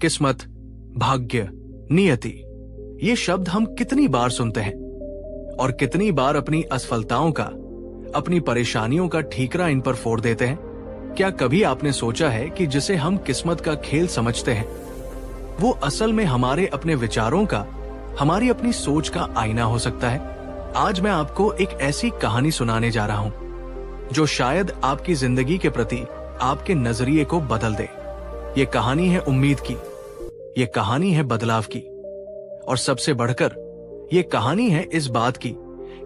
किस्मत, भाग्य, नियति, ये शब्द हम कितनी बार सुनते हैं और कितनी बार अपनी असफलताओं का, अपनी परेशानियों का ठीकरा इन पर फोड़ देते हैं। क्या कभी आपने सोचा है कि जिसे हम किस्मत का खेल समझते हैं, वो असल में हमारे अपने विचारों का, हमारी अपनी सोच का आईना हो सकता है? आज मैं आपको एक ऐसी कहानी सुनाने जा रहा हूं जो शायद आपकी जिंदगी के प्रति आपके नजरिए को बदल दे। ये कहानी है उम्मीद की, ये कहानी है बदलाव की, और सबसे बढ़कर ये कहानी है इस बात की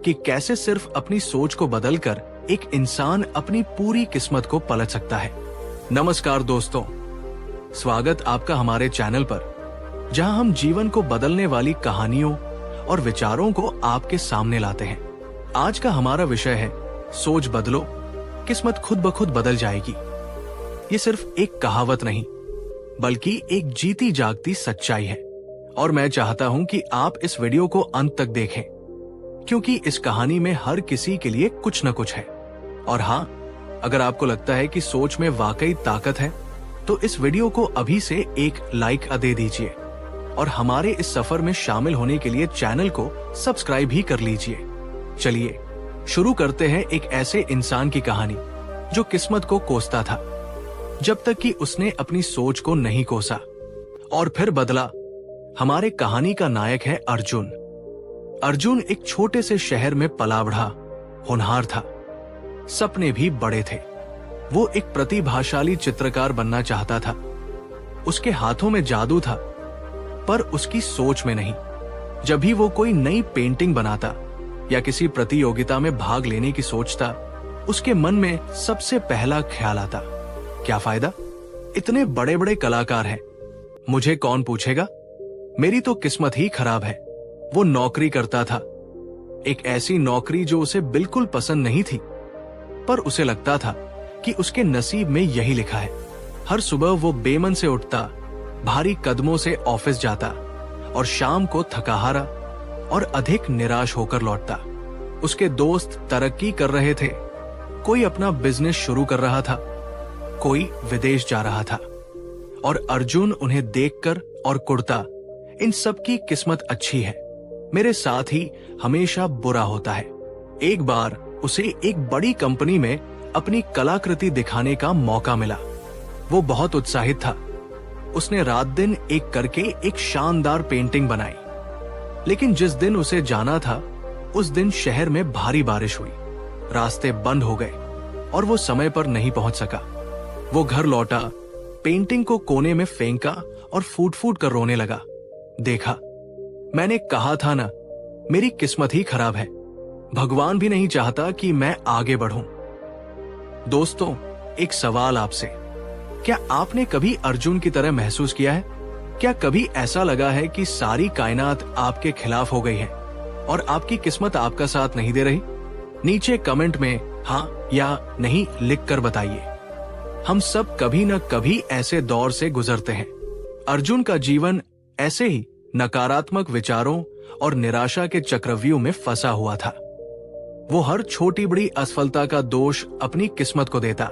कि कैसे सिर्फ अपनी सोच को बदलकर एक इंसान अपनी पूरी किस्मत को पलट सकता है। नमस्कार दोस्तों, स्वागत आपका हमारे चैनल पर, जहां हम जीवन को बदलने वाली कहानियों और विचारों को आपके सामने लाते हैं। आज का हमारा विषय है सोच बदलो, किस्मत खुद ब खुद बदल जाएगी। ये सिर्फ एक कहावत नहीं, बल्कि एक जीती जागती सच्चाई है, और मैं चाहता हूं कि आप इस वीडियो को अंत तक देखें, क्योंकि इस कहानी में हर किसी के लिए कुछ न कुछ है। और हाँ, अगर आपको लगता है कि सोच में वाकई ताकत है, तो इस वीडियो को अभी से एक लाइक दे दीजिए और हमारे इस सफर में शामिल होने के लिए चैनल को सब्सक्राइब भी कर लीजिए। चलिए शुरू करते हैं एक ऐसे इंसान की कहानी जो किस्मत को कोसता था, जब तक कि उसने अपनी सोच को नहीं कोसा और फिर बदला। हमारे कहानी का नायक है अर्जुन। अर्जुन एक छोटे से शहर में पला बढ़ा होनहार था। सपने भी बड़े थे। वो एक प्रतिभाशाली चित्रकार बनना चाहता था। उसके हाथों में जादू था, पर उसकी सोच में नहीं। जब भी वो कोई नई पेंटिंग बनाता या किसी प्रतियोगिता में भाग लेने की सोचता, उसके मन में सबसे पहला ख्याल आता, क्या फायदा, इतने बड़े बड़े कलाकार हैं, मुझे कौन पूछेगा, मेरी तो किस्मत ही खराब है। वो नौकरी करता था, एक ऐसी नौकरी जो उसे बिल्कुल पसंद नहीं थी, पर उसे लगता था कि उसके नसीब में यही लिखा है। हर सुबह वो बेमन से उठता, भारी कदमों से ऑफिस जाता और शाम को थकाहारा और अधिक निराश होकर लौटता। उसके दोस्त तरक्की कर रहे थे, कोई अपना बिजनेस शुरू कर रहा था, कोई विदेश जा रहा था, और अर्जुन उन्हें देखकर और कुढ़ता, इन सब की किस्मत अच्छी है, मेरे साथ ही हमेशा बुरा होता है। एक बार उसे एक बड़ी कंपनी में अपनी कलाकृति दिखाने का मौका मिला। वो बहुत उत्साहित था। उसने रात दिन एक करके एक शानदार पेंटिंग बनाई। लेकिन जिस दिन उसे जाना था, उस दिन शहर में भारी बारिश हुई, रास्ते बंद हो गए और वो समय पर नहीं पहुंच सका। वो घर लौटा, पेंटिंग को कोने में फेंका और फूट फूट कर रोने लगा। देखा, मैंने कहा था ना, मेरी किस्मत ही खराब है, भगवान भी नहीं चाहता कि मैं आगे बढ़ूं। दोस्तों, एक सवाल आपसे, क्या आपने कभी अर्जुन की तरह महसूस किया है? क्या कभी ऐसा लगा है कि सारी कायनात आपके खिलाफ हो गई है और आपकी किस्मत आपका साथ नहीं दे रही? नीचे कमेंट में हाँ या नहीं लिखकर बताइए। हम सब कभी न कभी ऐसे दौर से गुजरते हैं। अर्जुन का जीवन ऐसे ही नकारात्मक विचारों और निराशा के चक्रव्यूह में फंसा हुआ था। वो हर छोटी बड़ी असफलता का दोष अपनी किस्मत को देता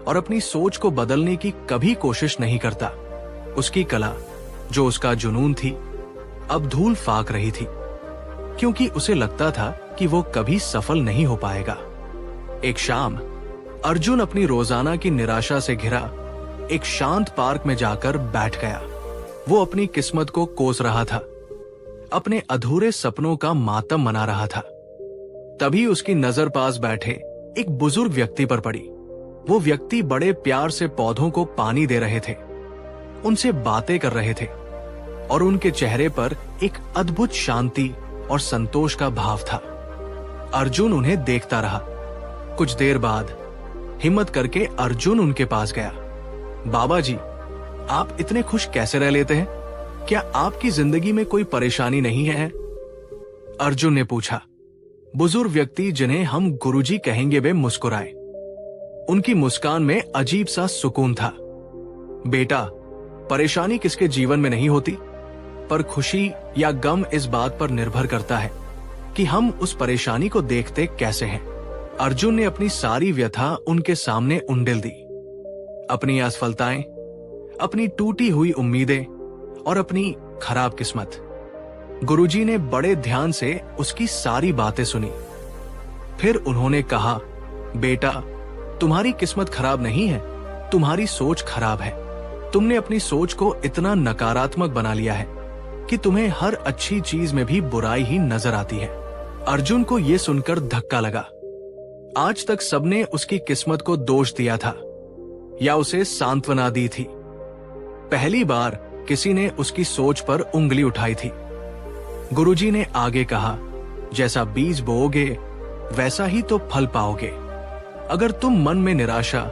और अपनी सोच को बदलने की कभी कोशिश नहीं करता। उसकी कला, जो उसका जुनून थी, अब धूल फाक रही थी, क्योंकि उसे लगता था कि वो कभी सफल नहीं हो पाएगा। एक शाम अर्जुन अपनी रोजाना की निराशा से घिरा एक शांत पार्क में जाकर बैठ गया। वो अपनी किस्मत को कोस रहा था, अपने अधूरे सपनों का मातम मना रहा था। तभी उसकी नजर पास बैठे एक बुजुर्ग व्यक्ति पर पड़ी। वो व्यक्ति बड़े प्यार से पौधों को पानी दे रहे थे, उनसे बातें कर रहे थे, और उनके चेहरे पर एक अद्भुत शांति और संतोष का भाव था। अर्जुन उन्हें देखता रहा। कुछ देर बाद हिम्मत करके अर्जुन उनके पास गया। बाबा जी, आप इतने खुश कैसे रह लेते हैं? क्या आपकी जिंदगी में कोई परेशानी नहीं है? अर्जुन ने पूछा। बुजुर्ग व्यक्ति, जिन्हें हम गुरुजी कहेंगे, वे मुस्कुराए। उनकी मुस्कान में अजीब सा सुकून था। बेटा, परेशानी किसके जीवन में नहीं होती, पर खुशी या गम इस बात पर निर्भर करता है कि हम उस परेशानी को देखते कैसे हैं। अर्जुन ने अपनी सारी व्यथा उनके सामने उंडेल दी। अपनी असफलताएं, अपनी टूटी हुई उम्मीदें और अपनी खराब किस्मत। गुरुजी ने बड़े ध्यान से उसकी सारी बातें सुनी। फिर उन्होंने कहा, बेटा, तुम्हारी किस्मत खराब नहीं है, तुम्हारी सोच खराब है। तुमने अपनी सोच को इतना नकारात्मक बना लिया है कि तुम्हें हर अच्छी चीज में भी बुराई ही नजर आती है। अर्जुन को यह सुनकर धक्का लगा। आज तक सबने उसकी किस्मत को दोष दिया था या उसे सांत्वना दी थी। पहली बार किसी ने उसकी सोच पर उंगली उठाई थी। गुरुजी ने आगे कहा, जैसा बीज बोओगे वैसा ही तो फल पाओगे। अगर तुम मन में निराशा,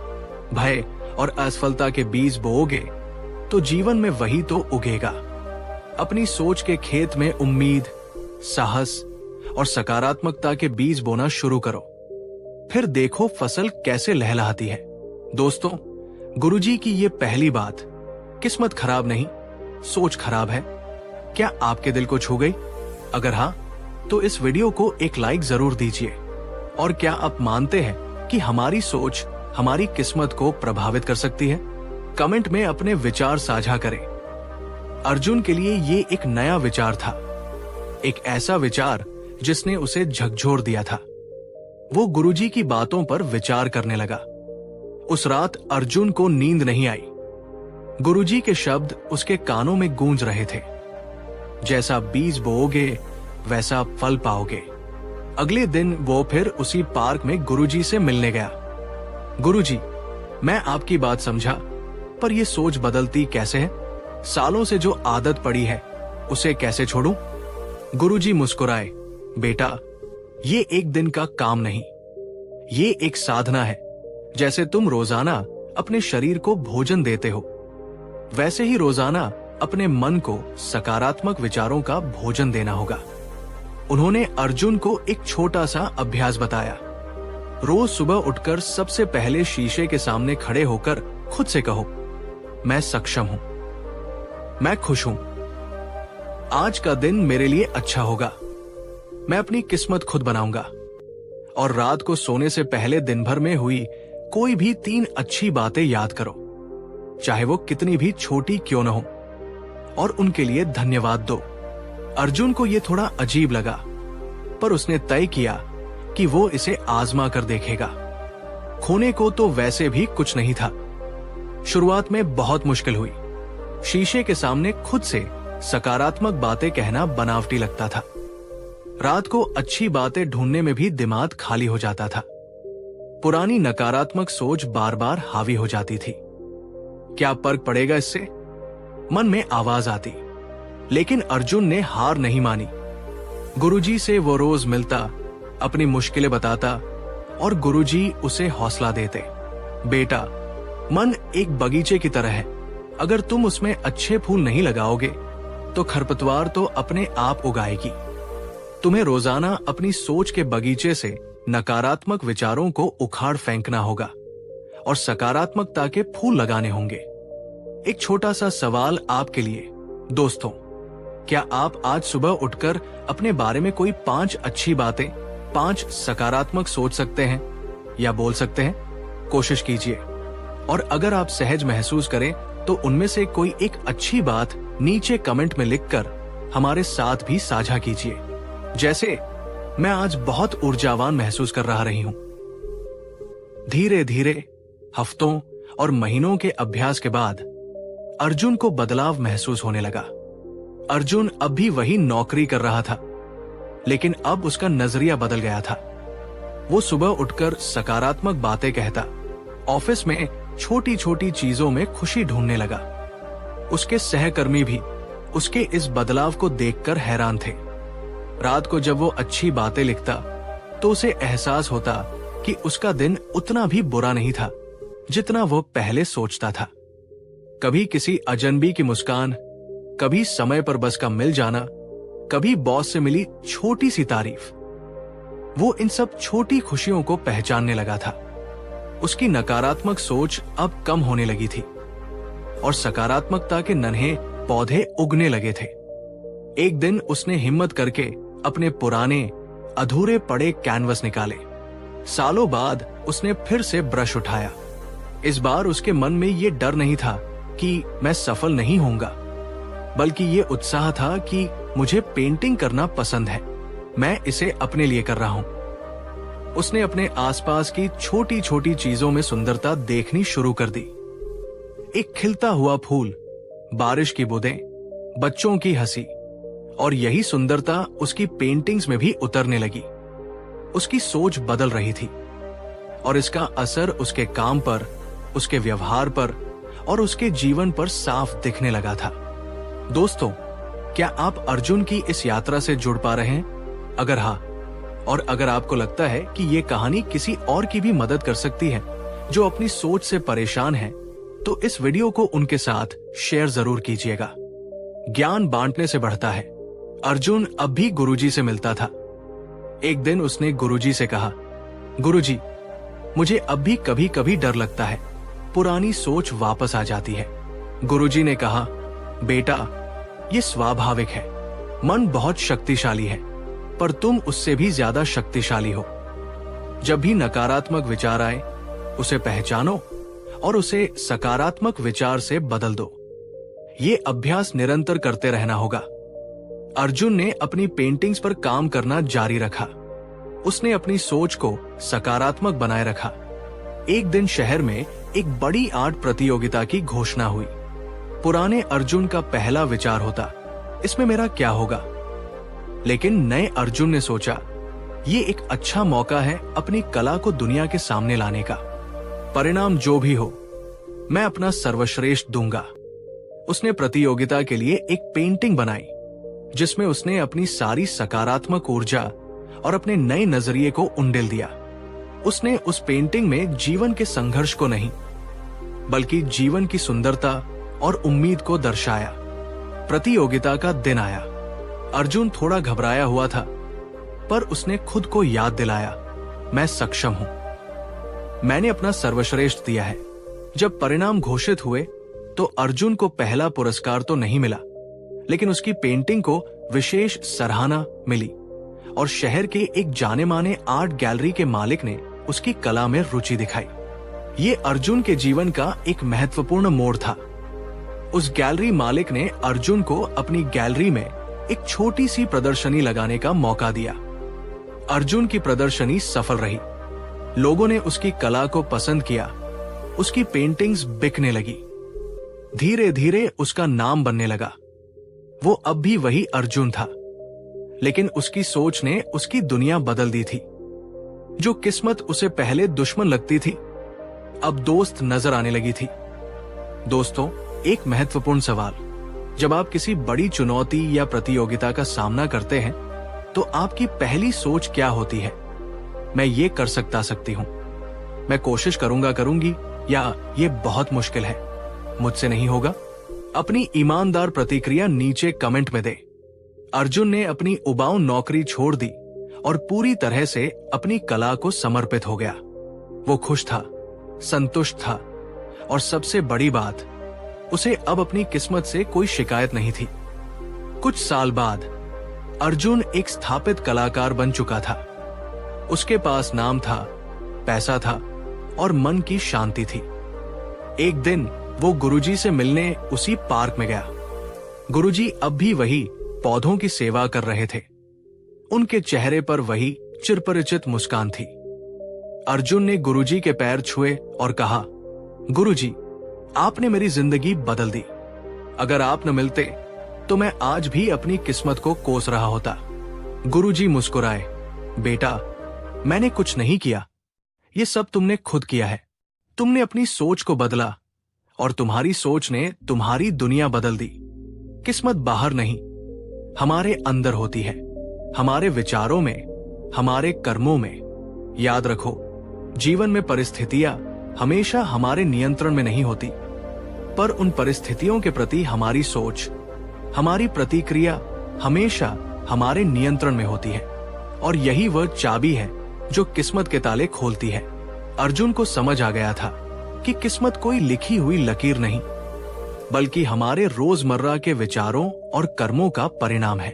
भय और असफलता के बीज बोओगे तो जीवन में वही तो उगेगा। अपनी सोच के खेत में उम्मीद, साहस और सकारात्मकता के बीज बोना शुरू करो, फिर देखो फसल कैसे लहलहाती है। दोस्तों, गुरुजी की ये पहली बात, किस्मत खराब नहीं, सोच खराब है, क्या आपके दिल को छू गई? अगर हाँ, तो इस वीडियो को एक लाइक जरूर दीजिए। और क्या आप मानते हैं कि हमारी सोच हमारी किस्मत को प्रभावित कर सकती है? कमेंट में अपने विचार साझा करें। अर्जुन के लिए ये एक नया विचार था, एक ऐसा विचार जिसने उसे झकझोर दिया था। वो गुरुजी की बातों पर विचार करने लगा। उस रात अर्जुन को नींद नहीं आई। गुरुजी के शब्द उसके कानों में गूंज रहे थे, जैसा बीज बोओगे वैसा फल पाओगे। अगले दिन वो फिर उसी पार्क में गुरुजी से मिलने गया। गुरुजी, मैं आपकी बात समझा, पर ये सोच बदलती कैसे है? सालों से जो आदत पड़ी है उसे कैसे छोड़ूं? गुरुजी मुस्कुराए, बेटा, ये एक दिन का काम नहीं, ये एक साधना है। जैसे तुम रोजाना अपने शरीर को भोजन देते हो, वैसे ही रोजाना अपने मन को सकारात्मक विचारों का भोजन देना होगा। उन्होंने अर्जुन को एक छोटा सा अभ्यास बताया। रोज सुबह उठकर सबसे पहले शीशे के सामने खड़े होकर खुद से कहो, मैं सक्षम हूं, मैं खुश हूं, आज का दिन मेरे लिए अच्छा होगा, मैं अपनी किस्मत खुद बनाऊंगा। और रात को सोने से पहले दिन भर में हुई कोई भी 3 अच्छी बातें याद करो, चाहे वो कितनी भी छोटी क्यों न हो, और उनके लिए धन्यवाद दो। अर्जुन को यह थोड़ा अजीब लगा, पर उसने तय किया कि वो इसे आजमा कर देखेगा। खोने को तो वैसे भी कुछ नहीं था। शुरुआत में बहुत मुश्किल हुई। शीशे के सामने खुद से सकारात्मक बातें कहना बनावटी लगता था। रात को अच्छी बातें ढूंढने में भी दिमाग खाली हो जाता था। पुरानी नकारात्मक सोच बार बार हावी हो जाती थी। क्या फर्क पड़ेगा इससे? मन में आवाज आती। लेकिन अर्जुन ने हार नहीं मानी। गुरुजी से वो रोज मिलता, अपनी मुश्किलें बताता और गुरुजी उसे हौसला देते। बेटा, मन एक बगीचे की तरह है, अगर तुम उसमें अच्छे फूल नहीं लगाओगे तो खरपतवार तो अपने आप उगाएगी। तुम्हें रोजाना अपनी सोच के बगीचे से नकारात्मक विचारों को उखाड़ फेंकना होगा और सकारात्मकता के फूल लगाने होंगे। एक छोटा सा सवाल आपके लिए, दोस्तों, क्या आप आज सुबह उठकर अपने बारे में कोई 5 अच्छी बातें, 5 सकारात्मक सोच सकते हैं या बोल सकते हैं? कोशिश कीजिए। और अगर आप सहज महसूस करें तो उनमें से कोई एक अच्छी बात नीचे कमेंट में लिखकर हमारे साथ भी साझा कीजिए। जैसे, मैं आज बहुत ऊर्जावान महसूस कर रही हूं। धीरे धीरे हफ्तों और महीनों के अभ्यास के बाद अर्जुन को बदलाव महसूस होने लगा। अर्जुन अब भी वही नौकरी कर रहा था, लेकिन अब उसका नजरिया बदल गया था। वो सुबह उठकर सकारात्मक बातें कहता, ऑफिस में छोटी छोटी चीजों में खुशी ढूंढने लगा। उसके सहकर्मी भी उसके इस बदलाव को देखकर हैरान थे। रात को जब वो अच्छी बातें लिखता तो उसे एहसास होता कि उसका दिन उतना भी बुरा नहीं था जितना वो पहले सोचता था। कभी किसी अजनबी की मुस्कान, कभी समय पर बस का मिल जाना, कभी बॉस से मिली छोटी सी तारीफ, वो इन सब छोटी खुशियों को पहचानने लगा था। उसकी नकारात्मक सोच अब कम होने लगी थी और सकारात्मकता के नन्हे पौधे उगने लगे थे। एक दिन उसने हिम्मत करके अपने पुराने अधूरे पड़े कैनवस निकाले। सालों बाद उसने फिर से ब्रश उठाया। इस बार उसके मन में ये डर नहीं था कि मैं सफल नहीं होऊंगा, बल्कि ये उत्साह था कि मुझे पेंटिंग करना पसंद है, मैं इसे अपने लिए कर रहा हूं। उसने अपने आसपास की छोटी छोटी चीजों में सुंदरता देखनी शुरू कर दी। एक खिलता हुआ फूल, बारिश की बूंदें, बच्चों की हंसी, और यही सुंदरता उसकी पेंटिंग्स में भी उतरने लगी। उसकी सोच बदल रही थी और इसका असर उसके काम पर, उसके व्यवहार पर और उसके जीवन पर साफ दिखने लगा था। दोस्तों, क्या आप अर्जुन की इस यात्रा से जुड़ पा रहे हैं? अगर हाँ, और अगर आपको लगता है कि ये कहानी किसी और की भी मदद कर सकती है जो अपनी सोच से परेशान है, तो इस वीडियो को उनके साथ शेयर जरूर कीजिएगा। ज्ञान बांटने से बढ़ता है। अर्जुन अब भी गुरुजी से मिलता था। एक दिन उसने गुरुजी से कहा, गुरुजी, मुझे अब भी कभी कभी डर लगता है, पुरानी सोच वापस आ जाती है। गुरुजी ने कहा, बेटा, ये स्वाभाविक है। मन बहुत शक्तिशाली है, पर तुम उससे भी ज्यादा शक्तिशाली हो। जब भी नकारात्मक विचार आए, उसे पहचानो और उसे सकारात्मक विचार से बदल दो। ये अभ्यास निरंतर करते रहना होगा। अर्जुन ने अपनी पेंटिंग्स पर काम करना जारी रखा। उसने अपनी सोच को सकारात्मक बनाए रखा। एक दिन शहर में एक बड़ी आर्ट प्रतियोगिता की घोषणा हुई। पुराने अर्जुन का पहला विचार होता, इसमें मेरा क्या होगा? लेकिन नए अर्जुन ने सोचा, ये एक अच्छा मौका है अपनी कला को दुनिया के सामने लाने का। परिणाम जो भी हो, मैं अपना सर्वश्रेष्ठ दूंगा। उसने प्रतियोगिता के लिए एक पेंटिंग बनाई जिसमें उसने अपनी सारी सकारात्मक ऊर्जा और अपने नए नजरिए को उंडेल दिया। उसने उस पेंटिंग में जीवन के संघर्ष को नहीं, बल्कि जीवन की सुंदरता और उम्मीद को दर्शाया। प्रतियोगिता का दिन आया। अर्जुन थोड़ा घबराया हुआ था, पर उसने खुद को याद दिलाया, मैं सक्षम हूं, मैंने अपना सर्वश्रेष्ठ दिया है। जब परिणाम घोषित हुए तो अर्जुन को पहला पुरस्कार तो नहीं मिला, लेकिन उसकी पेंटिंग को विशेष सराहना मिली और शहर के एक जाने माने आर्ट गैलरी के मालिक ने उसकी कला में रुचि दिखाई। ये अर्जुन के जीवन का एक महत्वपूर्ण मोड़ था। उस गैलरी मालिक ने अर्जुन को अपनी गैलरी में एक छोटी सी प्रदर्शनी लगाने का मौका दिया। अर्जुन की प्रदर्शनी सफल रही। लोगों ने उसकी कला को पसंद किया। उसकी पेंटिंग्स बिकने लगी। धीरे धीरे उसका नाम बनने लगा। वो अब भी वही अर्जुन था, लेकिन उसकी सोच ने उसकी दुनिया बदल दी थी। जो किस्मत उसे पहले दुश्मन लगती थी, अब दोस्त नजर आने लगी थी। दोस्तों, एक महत्वपूर्ण सवाल, जब आप किसी बड़ी चुनौती या प्रतियोगिता का सामना करते हैं, तो आपकी पहली सोच क्या होती है? मैं ये कर सकती हूं, मैं कोशिश करूंगी, या ये बहुत मुश्किल है, मुझसे नहीं होगा? अपनी ईमानदार प्रतिक्रिया नीचे कमेंट में दे। अर्जुन ने अपनी उबाऊ नौकरी छोड़ दी और पूरी तरह से अपनी कला को समर्पित हो गया। वो खुश था, संतुष्ट था और सबसे बड़ी बात, उसे अब अपनी किस्मत से कोई शिकायत नहीं थी। कुछ साल बाद अर्जुन एक स्थापित कलाकार बन चुका था। उसके पास नाम था, पैसा था और मन की शांति थी। एक दिन वो गुरुजी से मिलने उसी पार्क में गया। गुरुजी अब भी वही पौधों की सेवा कर रहे थे। उनके चेहरे पर वही चिरपरिचित मुस्कान थी। अर्जुन ने गुरुजी के पैर छुए और कहा, गुरुजी, आपने मेरी जिंदगी बदल दी। अगर आप न मिलते तो मैं आज भी अपनी किस्मत को कोस रहा होता। गुरुजी मुस्कुराए, बेटा, मैंने कुछ नहीं किया, ये सब तुमने खुद किया है। तुमने अपनी सोच को बदला और तुम्हारी सोच ने तुम्हारी दुनिया बदल दी। किस्मत बाहर नहीं, हमारे अंदर होती है, हमारे विचारों में, हमारे कर्मों में। याद रखो, जीवन में परिस्थितियां हमेशा हमारे नियंत्रण में नहीं होती, पर उन परिस्थितियों के प्रति हमारी सोच, हमारी प्रतिक्रिया हमेशा हमारे नियंत्रण में होती है। और यही वह चाबी है जो किस्मत के ताले खोलती है। अर्जुन को समझ आ गया था कि किस्मत कोई लिखी हुई लकीर नहीं, बल्कि हमारे रोजमर्रा के विचारों और कर्मों का परिणाम है।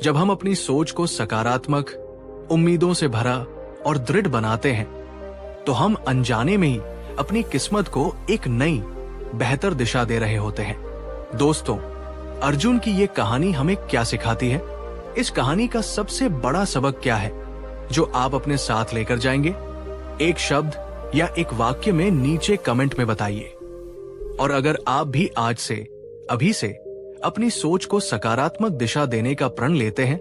जब हम अपनी सोच को सकारात्मक, उम्मीदों से भरा और दृढ़ बनाते हैं, तो हम अनजाने में ही अपनी किस्मत को एक नई बेहतर दिशा दे रहे होते हैं। दोस्तों, अर्जुन की ये कहानी हमें क्या सिखाती है? इस कहानी का सबसे बड़ा सबक क्या है जो आप अपने साथ लेकर जाएंगे? एक शब्द या एक वाक्य में नीचे कमेंट में बताइए। और अगर आप भी आज से, अभी से अपनी सोच को सकारात्मक दिशा देने का प्रण लेते हैं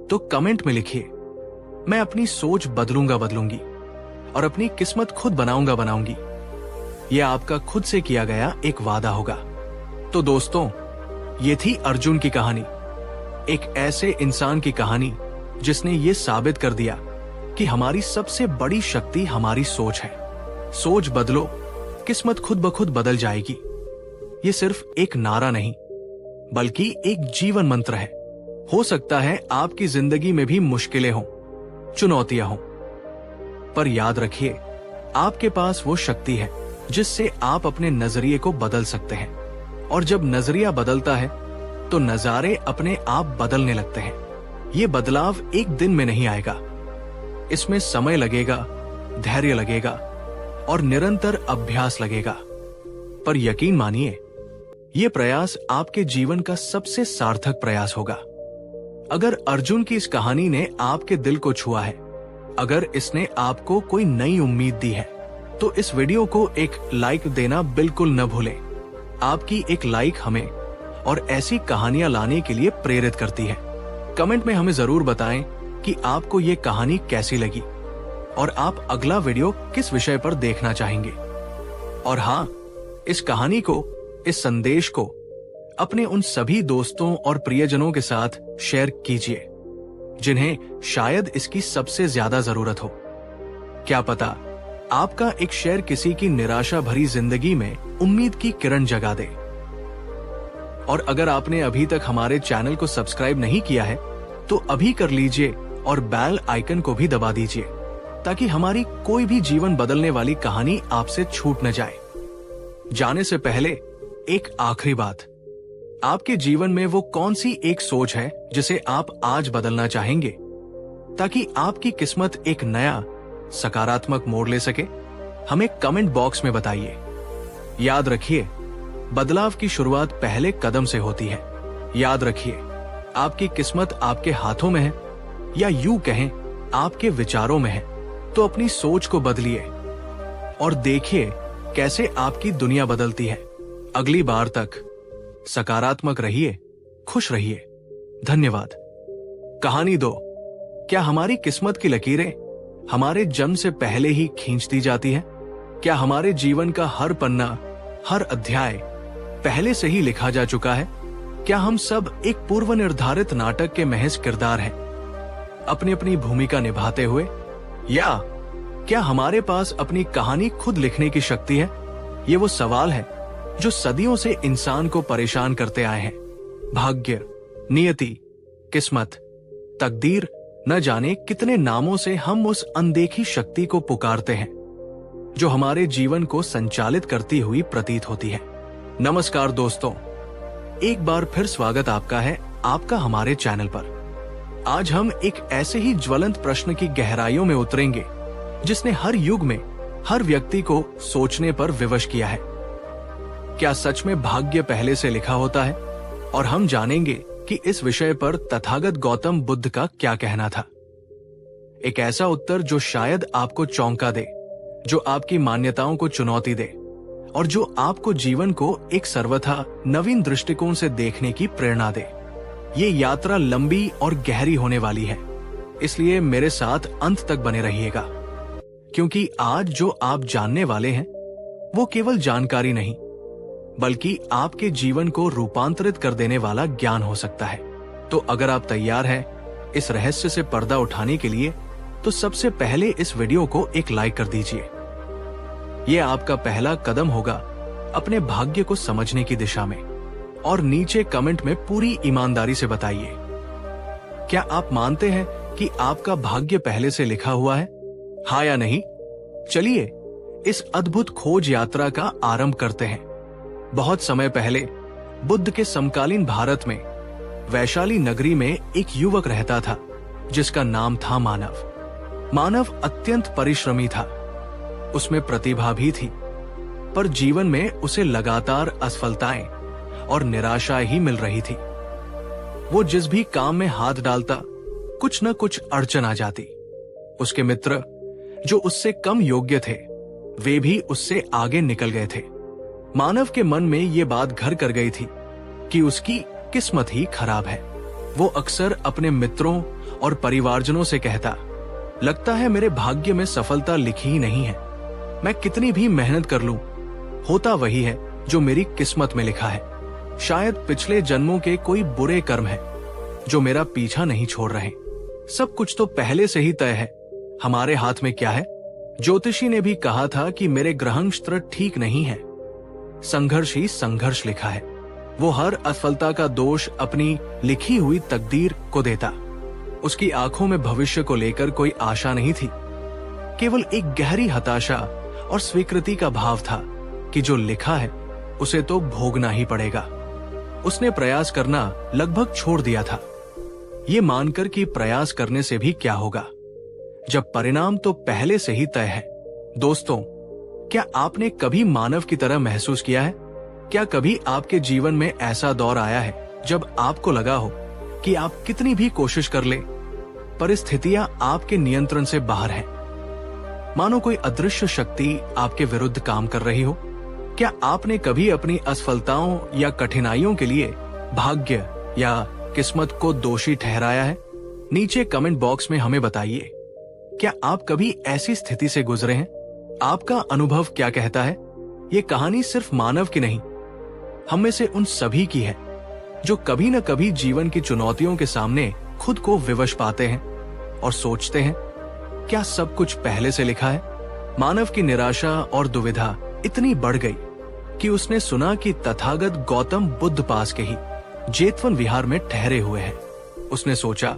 तो कमेंट में लिखिए, मैं अपनी सोच बदलूंगी और अपनी किस्मत खुद बनाऊंगी। यह आपका खुद से किया गया एक वादा होगा। तो दोस्तों, ये थी अर्जुन की कहानी, एक ऐसे इंसान की कहानी जिसने ये साबित कर दिया कि हमारी सबसे बड़ी शक्ति हमारी सोच है। सोच बदलो, किस्मत खुद ब खुद बदल जाएगी। ये सिर्फ एक नारा नहीं, बल्कि एक जीवन मंत्र है। हो सकता है आपकी जिंदगी में भी मुश्किलें हों, चुनौतियां हों, पर याद रखिए, आपके पास वो शक्ति है जिससे आप अपने नजरिए को बदल सकते हैं। और जब नजरिया बदलता है तो नजारे अपने आप बदलने लगते हैं। ये बदलाव एक दिन में नहीं आएगा, इसमें समय लगेगा, धैर्य लगेगा और निरंतर अभ्यास लगेगा। पर यकीन मानिए, ये प्रयास आपके जीवन का सबसे सार्थक प्रयास होगा। अगर अर्जुन की इस कहानी ने आपके दिल को छुआ है, अगर इसने आपको कोई नई उम्मीद दी है, तो इस वीडियो को एक लाइक देना बिल्कुल न भूलें। आपकी एक लाइक हमें और ऐसी कहानियां लाने के लिए प्रेरित करती है। कमेंट में हमें जरूर बताएं कि आपको ये कहानी कैसी लगी और आप अगला वीडियो किस विषय पर देखना चाहेंगे। और हाँ, इस कहानी को, इस संदेश को अपने उन सभी दोस्तों और प्रियजनों के साथ शेयर कीजिए जिन्हें शायद इसकी सबसे ज्यादा जरूरत हो। क्या पता आपका एक शेयर किसी की निराशा भरी जिंदगी में उम्मीद की किरण जगा दे। और अगर आपने अभी तक हमारे चैनल को सब्सक्राइब नहीं किया है तो अभी कर लीजिए और बेल आइकन को भी दबा दीजिए ताकि हमारी कोई भी जीवन बदलने वाली कहानी आपसे छूट न जाए। जाने से पहले एक आखिरी बात, आपके जीवन में वो कौन सी एक सोच है जिसे आप आज बदलना चाहेंगे ताकि आपकी किस्मत एक नया सकारात्मक मोड़ ले सके? हमें कमेंट बॉक्स में बताइए। याद रखिए, बदलाव की शुरुआत पहले कदम से होती है। याद रखिए, आपकी किस्मत आपके हाथों में है, या यूं कहें आपके विचारों में है। तो अपनी सोच को बदलिए और देखिए कैसे आपकी दुनिया बदलती है। अगली बार तक सकारात्मक रहिए, खुश रहिए। धन्यवाद। कहानी 2, क्या हमारी किस्मत की लकीरें हमारे जन्म से पहले ही खींच दी जाती है? क्या हमारे जीवन का हर पन्ना, हर अध्याय पहले से ही लिखा जा चुका है? क्या हम सब एक पूर्व निर्धारित नाटक के महज किरदार हैं, अपनी अपनी भूमिका निभाते हुए? या क्या हमारे पास अपनी कहानी खुद लिखने की शक्ति है? ये वो सवाल है जो सदियों से इंसान को परेशान करते आए हैं। भाग्य, नियति, किस्मत, तकदीर, न जाने कितने नामों से हम उस अनदेखी शक्ति को पुकारते हैं जो हमारे जीवन को संचालित करती हुई प्रतीत होती है। नमस्कार दोस्तों, एक बार फिर स्वागत आपका है आपका हमारे चैनल पर। आज हम एक ऐसे ही ज्वलंत प्रश्न की गहराइयों में उतरेंगे जिसने हर युग में हर व्यक्ति को सोचने पर विवश किया है। क्या सच में भाग्य पहले से लिखा होता है? और हम जानेंगे कि इस विषय पर तथागत गौतम बुद्ध का क्या कहना था। एक ऐसा उत्तर जो शायद आपको चौंका दे, जो आपकी मान्यताओं को चुनौती दे और जो आपको जीवन को एक सर्वथा नवीन दृष्टिकोण से देखने की प्रेरणा दे। ये यात्रा लंबी और गहरी होने वाली है, इसलिए मेरे साथ अंत तक बने रहिएगा, क्योंकि आज जो आप जानने वाले हैं वो केवल जानकारी नहीं, बल्कि आपके जीवन को रूपांतरित कर देने वाला ज्ञान हो सकता है। तो अगर आप तैयार हैं इस रहस्य से पर्दा उठाने के लिए, तो सबसे पहले इस वीडियो को एक लाइक कर दीजिए। यह आपका पहला कदम होगा अपने भाग्य को समझने की दिशा में। और नीचे कमेंट में पूरी ईमानदारी से बताइए, क्या आप मानते हैं कि आपका भाग्य पहले से लिखा हुआ है? हाँ या नहीं? चलिए इस अद्भुत खोज यात्रा का आरंभ करते हैं। बहुत समय पहले बुद्ध के समकालीन भारत में वैशाली नगरी में एक युवक रहता था जिसका नाम था मानव। मानव अत्यंत परिश्रमी था, उसमें प्रतिभा भी थी, पर जीवन में उसे लगातार असफलताएं और निराशा ही मिल रही थी। वो जिस भी काम में हाथ डालता, कुछ न कुछ अड़चन आ जाती। उसके मित्र जो उससे कम योग्य थे, वे भी उससे आगे निकल गए थे। मानव के मन में ये बात घर कर गई थी कि उसकी किस्मत ही खराब है। वो अक्सर अपने मित्रों और परिवारजनों से कहता, लगता है मेरे भाग्य में सफलता लिखी ही नहीं है। मैं कितनी भी मेहनत कर लूं, होता वही है जो मेरी किस्मत में लिखा है। शायद पिछले जन्मों के कोई बुरे कर्म है जो मेरा पीछा नहीं छोड़ रहे। सब कुछ तो पहले से ही तय है, हमारे हाथ में क्या है। ज्योतिषी ने भी कहा था कि मेरे ग्रहनक्षत्र ठीक नहीं है। संघर्ष ही संघर्ष लिखा है। वो हर असफलता का दोष अपनी लिखी हुई तकदीर को देता। उसकी आंखों में भविष्य को लेकर कोई आशा नहीं थी, केवल एक गहरी हताशा और स्वीकृति का भाव था कि जो लिखा है उसे तो भोगना ही पड़ेगा। उसने प्रयास करना लगभग छोड़ दिया था, ये मानकर कि प्रयास करने से भी क्या होगा जब परिणाम तो पहले से ही तय है। दोस्तों, क्या आपने कभी मानव की तरह महसूस किया है? क्या कभी आपके जीवन में ऐसा दौर आया है जब आपको लगा हो कि आप कितनी भी कोशिश कर ले, परिस्थितियां आपके नियंत्रण से बाहर हैं? मानो कोई अदृश्य शक्ति आपके विरुद्ध काम कर रही हो। क्या आपने कभी अपनी असफलताओं या कठिनाइयों के लिए भाग्य या किस्मत को दोषी ठहराया है? नीचे कमेंट बॉक्स में हमें बताइए। क्या आप कभी ऐसी स्थिति से गुजरे हैं? आपका अनुभव क्या कहता है? ये कहानी सिर्फ मानव की नहीं, हम में से उन सभी की है जो कभी न कभी जीवन की चुनौतियों के सामने खुद को विवश पाते हैं और सोचते हैं, क्या सब कुछ पहले से लिखा है? मानव की निराशा और दुविधा इतनी बढ़ गई कि उसने सुना कि तथागत गौतम बुद्ध पास के ही जेतवन विहार में ठहरे हुए हैं। उसने सोचा,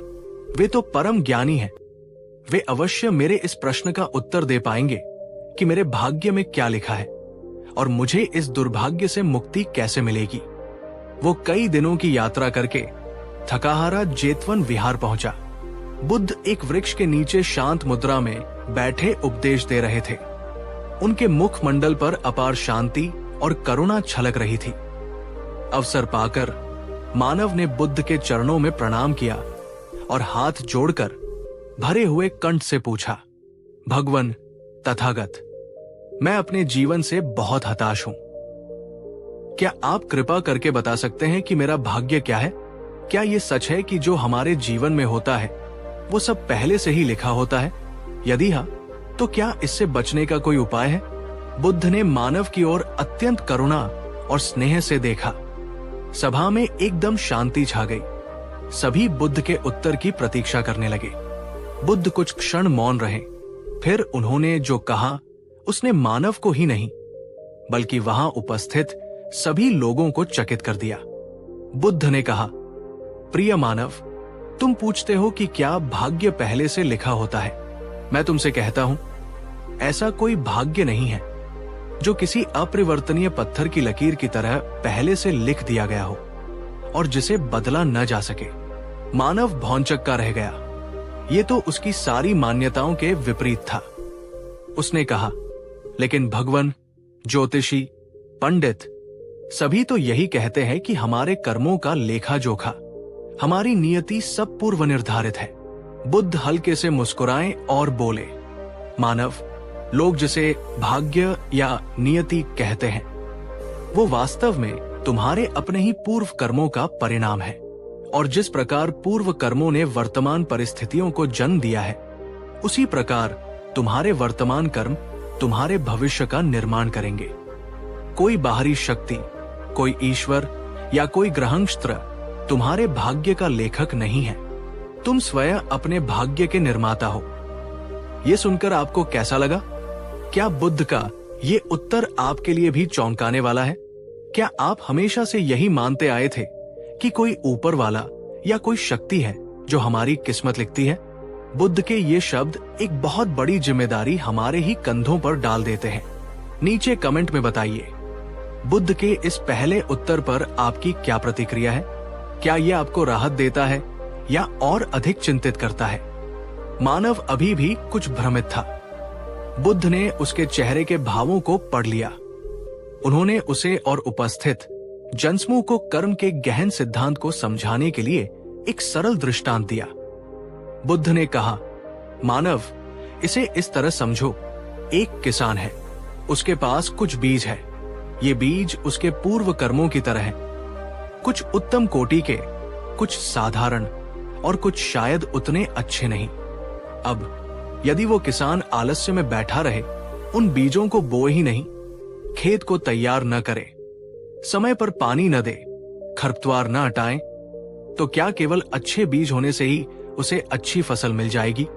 वे तो परम ज्ञानी हैं, वे अवश्य मेरे इस प्रश्न का उत्तर दे पाएंगे कि मेरे भाग्य में क्या लिखा है और मुझे इस दुर्भाग्य से मुक्ति कैसे मिलेगी। वो कई दिनों की यात्रा करके थकाहारा जेतवन विहार पहुंचा। बुद्ध एक वृक्ष के नीचे शांत मुद्रा में बैठे उपदेश दे रहे थे। उनके मुखमंडल पर अपार शांति और करुणा छलक रही थी। अवसर पाकर मानव ने बुद्ध के चरणों में प्रणाम किया और हाथ जोड़कर भरे हुए कंठ से पूछा, भगवन तथागत, मैं अपने जीवन से बहुत हताश हूं। क्या आप कृपा करके बता सकते हैं कि मेरा भाग्य क्या है? क्या ये सच है कि जो हमारे जीवन में होता है वो सब पहले से ही लिखा होता है? यदि हाँ, तो क्या इससे बचने का कोई उपाय है? बुद्ध ने मानव की ओर अत्यंत करुणा और स्नेह से देखा। सभा में एकदम शांति छा गई। सभी बुद्ध के उत्तर की प्रतीक्षा करने लगे। बुद्ध कुछ क्षण मौन रहे, फिर उन्होंने जो कहा उसने मानव को ही नहीं बल्कि वहां उपस्थित सभी लोगों को चकित कर दिया। बुद्ध ने कहा, प्रिय मानव, तुम पूछते हो कि क्या भाग्य पहले से लिखा होता है। मैं तुमसे कहता हूं, ऐसा कोई भाग्य नहीं है जो किसी अपरिवर्तनीय पत्थर की लकीर की तरह पहले से लिख दिया गया हो और जिसे बदला न जा सके। मानव भौंचक्का रह गया। ये तो उसकी सारी मान्यताओं के विपरीत था। उसने कहा, लेकिन भगवान, ज्योतिषी, पंडित सभी तो यही कहते हैं कि हमारे कर्मों का लेखा जोखा, हमारी नियति सब पूर्व निर्धारित है। बुद्ध हल्के से मुस्कुराए और बोले, मानव, लोग जिसे भाग्य या नियति कहते हैं वो वास्तव में तुम्हारे अपने ही पूर्व कर्मों का परिणाम है। और जिस प्रकार पूर्व कर्मों ने वर्तमान परिस्थितियों को जन्म दिया है, उसी प्रकार तुम्हारे वर्तमान कर्म तुम्हारे भविष्य का निर्माण करेंगे। कोई बाहरी शक्ति, कोई ईश्वर या कोई ग्रहनक्षत्र तुम्हारे भाग्य का लेखक नहीं है। तुम स्वयं अपने भाग्य के निर्माता हो। ये सुनकर आपको कैसा लगा? क्या बुद्ध का ये उत्तर आपके लिए भी चौंकाने वाला है? क्या आप हमेशा से यही मानते आए थे कि कोई ऊपर वाला या कोई शक्ति है जो हमारी किस्मत लिखती है? बुद्ध के ये शब्द एक बहुत बड़ी जिम्मेदारी हमारे ही कंधों पर डाल देते हैं। नीचे कमेंट में बताइए, बुद्ध के इस पहले उत्तर पर आपकी क्या प्रतिक्रिया है? क्या यह आपको राहत देता है या और अधिक चिंतित करता है? मानव अभी भी कुछ भ्रमित था। बुद्ध ने उसके चेहरे के भावों को पढ़ लिया। उन्होंने उसे और उपस्थित जनसमूह को कर्म के गहन सिद्धांत को समझाने के लिए एक सरल दृष्टांत दिया। बुद्ध ने कहा, मानव, इसे इस तरह समझो, एक किसान है, उसके पास कुछ बीज है। ये बीज उसके पूर्व कर्मों की तरह है, कुछ उत्तम कोटि के, कुछ साधारण और कुछ शायद उतने अच्छे नहीं। अब यदि वो किसान आलस्य में बैठा रहे, उन बीजों को बोए ही नहीं, खेत को तैयार न करे, समय पर पानी न दे, खरपतवार न हटाए, तो क्या केवल अच्छे बीज होने से ही उसे अच्छी फसल मिल जाएगी?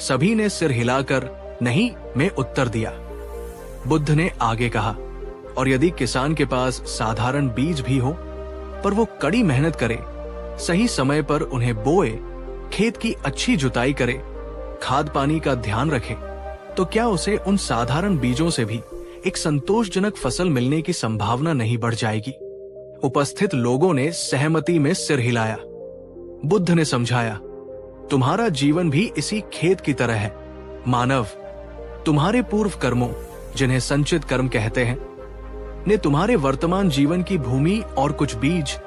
सभी ने सिर हिलाकर नहीं में उत्तर दिया। बुद्ध ने आगे कहा, और यदि किसान के पास साधारण बीज भी हो, पर वो कड़ी मेहनत करे, सही समय पर उन्हें बोए, खेत की अच्छी जुताई करे, खाद पानी का ध्यान रखे, तो क्या उसे उन साधारण बीजों से भी एक संतोषजनक फसल मिलने की संभावना नहीं बढ़ जाएगी? उपस्थित लोगों ने सहमति में सिर हिलाया। बुद्ध ने समझाया, तुम्हारा जीवन भी इसी खेत की तरह है। मानव, तुम्हारे पूर्व कर्मों, जिन्हें संचित कर्म कहते हैं, ने तुम्हारे वर्तमान जीवन की भूमि और कुछ बीज,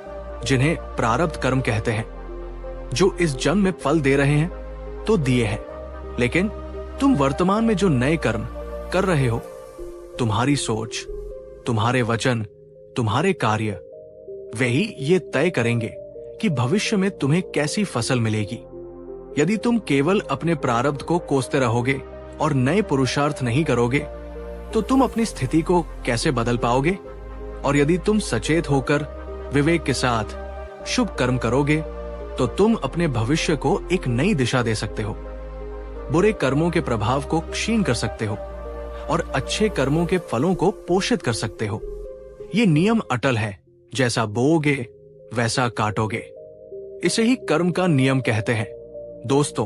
जिन्हें प्रारब्ध कर्म कहते हैं, जो इस जन्म में फल दे रहे हैं, तो दिए हैं। लेकिन तुम वर्तमान में जो नए कर्म कर रहे हो, तुम्हारी सोच, तुम्हारे वचन, तुम्हारे कार्य, वही ये तय करेंगे कि भविष्य में तुम्हें कैसी फसल मिलेगी। यदि तुम केवल अपने प्रारब्ध को कोसते रहोगे और नए पुरुषार्थ नहीं करोगे, तो तुम अपनी स्थिति को कैसे बदल पाओगे? और यदि तुम सचेत होकर विवेक के साथ शुभ कर्म करोगे, तो तुम अपने भविष्य को एक नई दिशा दे सकते हो, बुरे कर्मों के प्रभाव को क्षीण कर सकते हो और अच्छे कर्मों के फलों को पोषित कर सकते हो। ये नियम अटल है, जैसा बोओगे वैसा काटोगे। इसे ही कर्म का नियम कहते हैं। दोस्तों,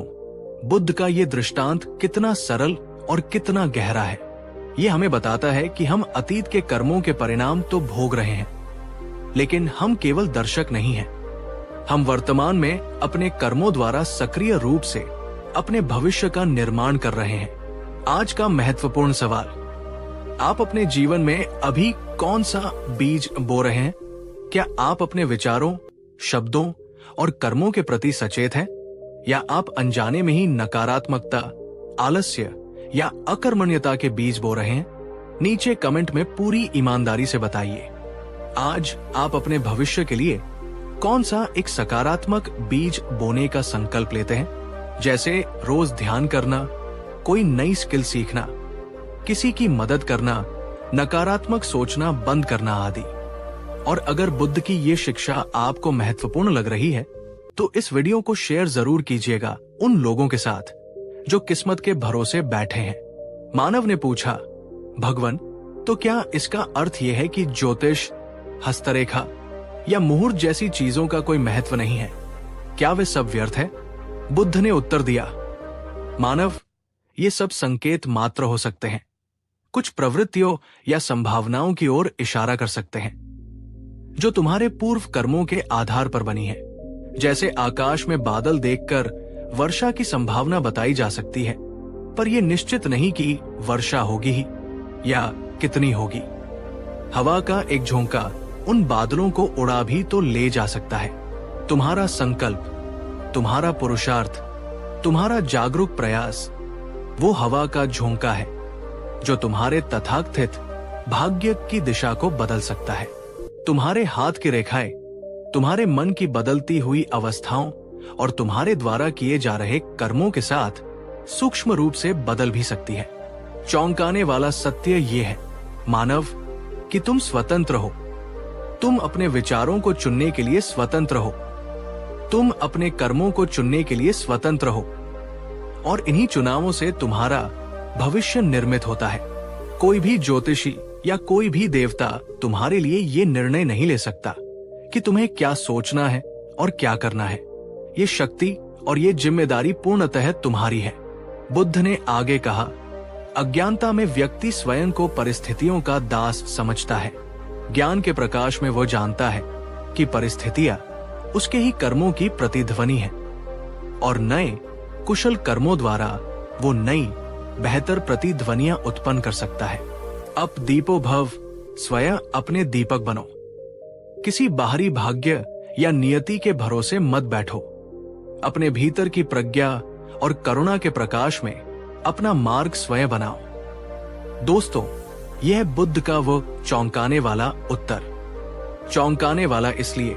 बुद्ध का ये दृष्टांत कितना सरल और कितना गहरा है। ये हमें बताता है कि हम अतीत के कर्मों के परिणाम तो भोग रहे हैं, लेकिन हम केवल दर्शक नहीं हैं। हम वर्तमान में अपने कर्मों द्वारा सक्रिय रूप से अपने भविष्य का निर्माण कर रहे हैं। आज का महत्वपूर्ण सवाल, आप अपने जीवन में अभी कौन सा बीज बो रहे हैं? क्या आप अपने विचारों, शब्दों और कर्मों के प्रति सचेत हैं, या आप अनजाने में ही नकारात्मकता, आलस्य या अकर्मण्यता के बीज बो रहे हैं? नीचे कमेंट में पूरी ईमानदारी से बताइए। आज आप अपने भविष्य के लिए कौन सा एक सकारात्मक बीज बोने का संकल्प लेते हैं? जैसे रोज ध्यान करना, कोई नई स्किल सीखना, किसी की मदद करना, नकारात्मक सोचना बंद करना आदि। और अगर बुद्ध की ये शिक्षा आपको महत्वपूर्ण लग रही है, तो इस वीडियो को शेयर जरूर कीजिएगा उन लोगों के साथ जो किस्मत के भरोसे बैठे हैं। मानव ने पूछा, भगवान, तो क्या इसका अर्थ यह है कि ज्योतिष, हस्तरेखा या मुहूर्त जैसी चीजों का कोई महत्व नहीं है? क्या वे सब व्यर्थ है? बुद्ध ने उत्तर दिया, मानव, ये सब संकेत मात्र हो सकते हैं, कुछ प्रवृत्तियों या संभावनाओं की ओर इशारा कर सकते हैं जो तुम्हारे पूर्व कर्मों के आधार पर बनी है। जैसे आकाश में बादल देखकर वर्षा की संभावना बताई जा सकती है, पर यह निश्चित नहीं कि वर्षा होगी ही या कितनी होगी। हवा का एक झोंका उन बादलों को उड़ा भी तो ले जा सकता है। तुम्हारा संकल्प, तुम्हारा पुरुषार्थ, तुम्हारा जागरूक प्रयास वो हवा का झोंका है जो तुम्हारे तथाकथित भाग्य की दिशा को बदल सकता है। तुम्हारे हाथ की रेखाएं तुम्हारे मन की बदलती हुई अवस्थाओं और तुम्हारे द्वारा किए जा रहे कर्मों के साथ सूक्ष्म रूप से बदल भी सकती है। चौंकाने वाला सत्य ये है, मानव, कि तुम स्वतंत्र हो। तुम अपने विचारों को चुनने के लिए स्वतंत्र हो। तुम अपने कर्मों को चुनने के लिए स्वतंत्र हो और इन्हीं चुनावों से तुम्हारा भविष्य निर्मित होता है। कोई भी ज्योतिषी या कोई भी देवता तुम्हारे लिए ये निर्णय नहीं ले सकता कि तुम्हें क्या सोचना है और क्या करना है। ये शक्ति और ये जिम्मेदारी पूर्णतः तुम्हारी है। बुद्ध ने आगे कहा, अज्ञानता में व्यक्ति स्वयं को परिस्थितियों का दास समझता है। ज्ञान के प्रकाश में वो जानता है कि परिस्थितियां उसके ही कर्मों की प्रतिध्वनि है और नए कुशल कर्मों द्वारा वो नई बेहतर प्रतिध्वनियां उत्पन्न कर सकता है। अप दीपो भव, स्वयं अपने दीपक बनो। किसी बाहरी भाग्य या नियति के भरोसे मत बैठो। अपने भीतर की प्रज्ञा और करुणा के प्रकाश में अपना मार्ग स्वयं बनाओ। दोस्तों, यह बुद्ध का वो चौंकाने वाला उत्तर। चौंकाने वाला इसलिए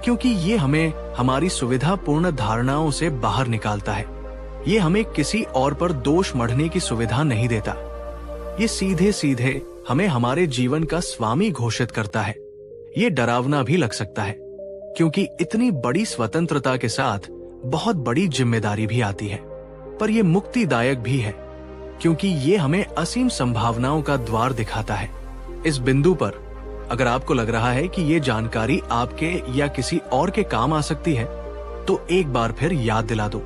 क्योंकि ये हमें हमारी सुविधापूर्ण धारणाओं से बाहर निकालता है। ये हमें किसी और पर दोष मढ़ने की सुविधा नहीं देता। ये सीधे सीधे हमें हमारे जीवन का स्वामी घोषित करता है। ये डरावना भी लग सकता है क्योंकि इतनी बड़ी स्वतंत्रता के साथ बहुत बड़ी जिम्मेदारी भी आती है, पर यह मुक्तिदायक भी है क्योंकि ये हमें असीम संभावनाओं का द्वार दिखाता है। इस बिंदु पर अगर आपको लग रहा है कि ये जानकारी आपके या किसी और के काम आ सकती है, तो एक बार फिर याद दिला दो।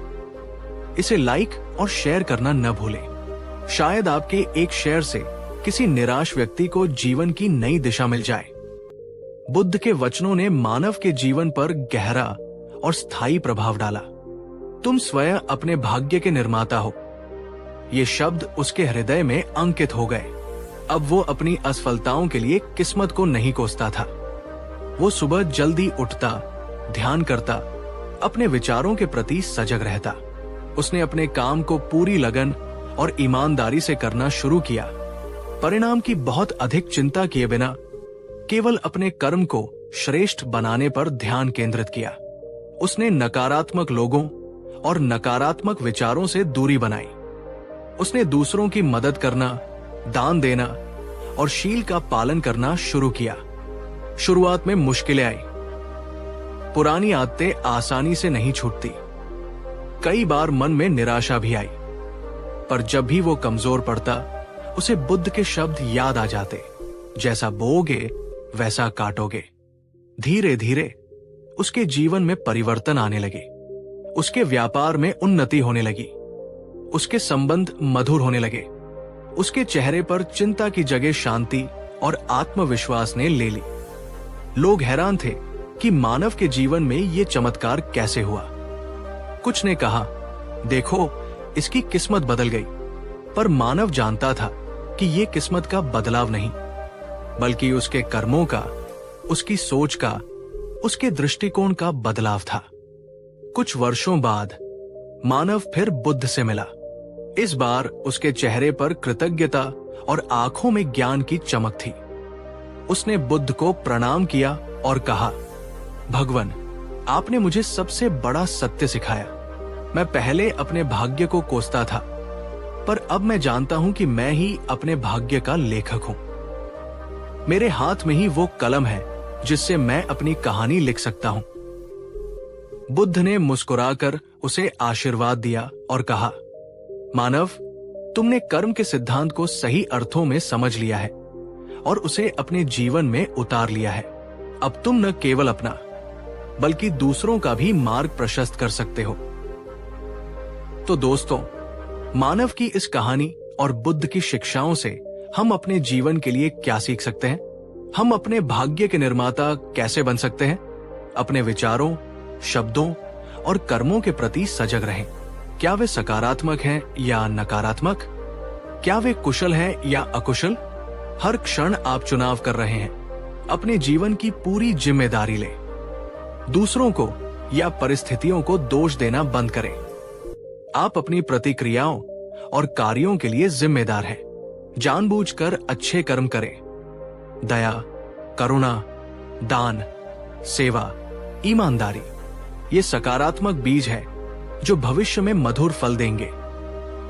इसे लाइक और शेयर करना न भूलें। शायद आपके एक शेयर से किसी निराश व्यक्ति को जीवन की नई दिशा मिल जाए। बुद्ध के वचनों ने मानव के जीवन पर गहरा और स्थायी प्रभाव डाला। तुम स्वयं अपने भाग्य के निर्माता हो। ये शब्द उसके हृदय में अंकित हो गए। अब वो अपनी असफलताओं के लिए किस्मत को नहीं कोसता था। वो सुबह जल्दी उठता, ध्यान करता, अपने विचारों के प्रति सजग रहता। उसने अपने काम को पूरी लगन और ईमानदारी से करना शुरू किया। परिणाम की बहुत अधिक चिंता किए बिना केवल अपने कर्म को श्रेष्ठ बनाने पर ध्यान केंद्रित किया। उसने नकारात्मक लोगों और नकारात्मक विचारों से दूरी बनाई। उसने दूसरों की मदद करना, दान देना और शील का पालन करना शुरू किया। शुरुआत में मुश्किलें आई। पुरानी आदतें आसानी से नहीं छूटती। कई बार मन में निराशा भी आई, पर जब भी वो कमजोर पड़ता, उसे बुद्ध के शब्द याद आ जाते, जैसा बोओगे वैसा काटोगे। धीरे धीरे उसके जीवन में परिवर्तन आने लगे। उसके व्यापार में उन्नति होने लगी। उसके संबंध मधुर होने लगे। उसके चेहरे पर चिंता की जगह शांति और आत्मविश्वास ने ले ली। लोग हैरान थे कि मानव के जीवन में ये चमत्कार कैसे हुआ। कुछ ने कहा, देखो, इसकी किस्मत बदल गई। पर मानव जानता था कि ये किस्मत का बदलाव नहीं, बल्कि उसके कर्मों का, उसकी सोच का, उसके दृष्टिकोण का बदलाव था। कुछ वर्षों बाद मानव फिर बुद्ध से मिला। इस बार उसके चेहरे पर कृतज्ञता और आंखों में ज्ञान की चमक थी। उसने बुद्ध को प्रणाम किया और कहा, भगवान, आपने मुझे सबसे बड़ा सत्य सिखाया। मैं पहले अपने भाग्य को कोसता था, पर अब मैं जानता हूं कि मैं ही अपने भाग्य का लेखक हूं। मेरे हाथ में ही वो कलम है जिससे मैं अपनी कहानी लिख सकता हूं। बुद्ध ने मुस्कुराकर उसे आशीर्वाद दिया और कहा, मानव, तुमने कर्म के सिद्धांत को सही अर्थों में समझ लिया है और उसे अपने जीवन में उतार लिया है। अब तुम न केवल अपना बल्कि दूसरों का भी मार्ग प्रशस्त कर सकते हो। तो दोस्तों, मानव की इस कहानी और बुद्ध की शिक्षाओं से हम अपने जीवन के लिए क्या सीख सकते हैं? हम अपने भाग्य के निर्माता कैसे बन सकते हैं? अपने विचारों, शब्दों और कर्मों के प्रति सजग रहें। क्या वे सकारात्मक हैं या नकारात्मक? क्या वे कुशल हैं या अकुशल? हर क्षण आप चुनाव कर रहे हैं। अपने जीवन की पूरी जिम्मेदारी लें। दूसरों को या परिस्थितियों को दोष देना बंद करें। आप अपनी प्रतिक्रियाओं और कार्यों के लिए जिम्मेदार हैं। जानबूझकर अच्छे कर्म करें। दया, करुणा, दान, सेवा, ईमानदारी, ये सकारात्मक बीज है जो भविष्य में मधुर फल देंगे।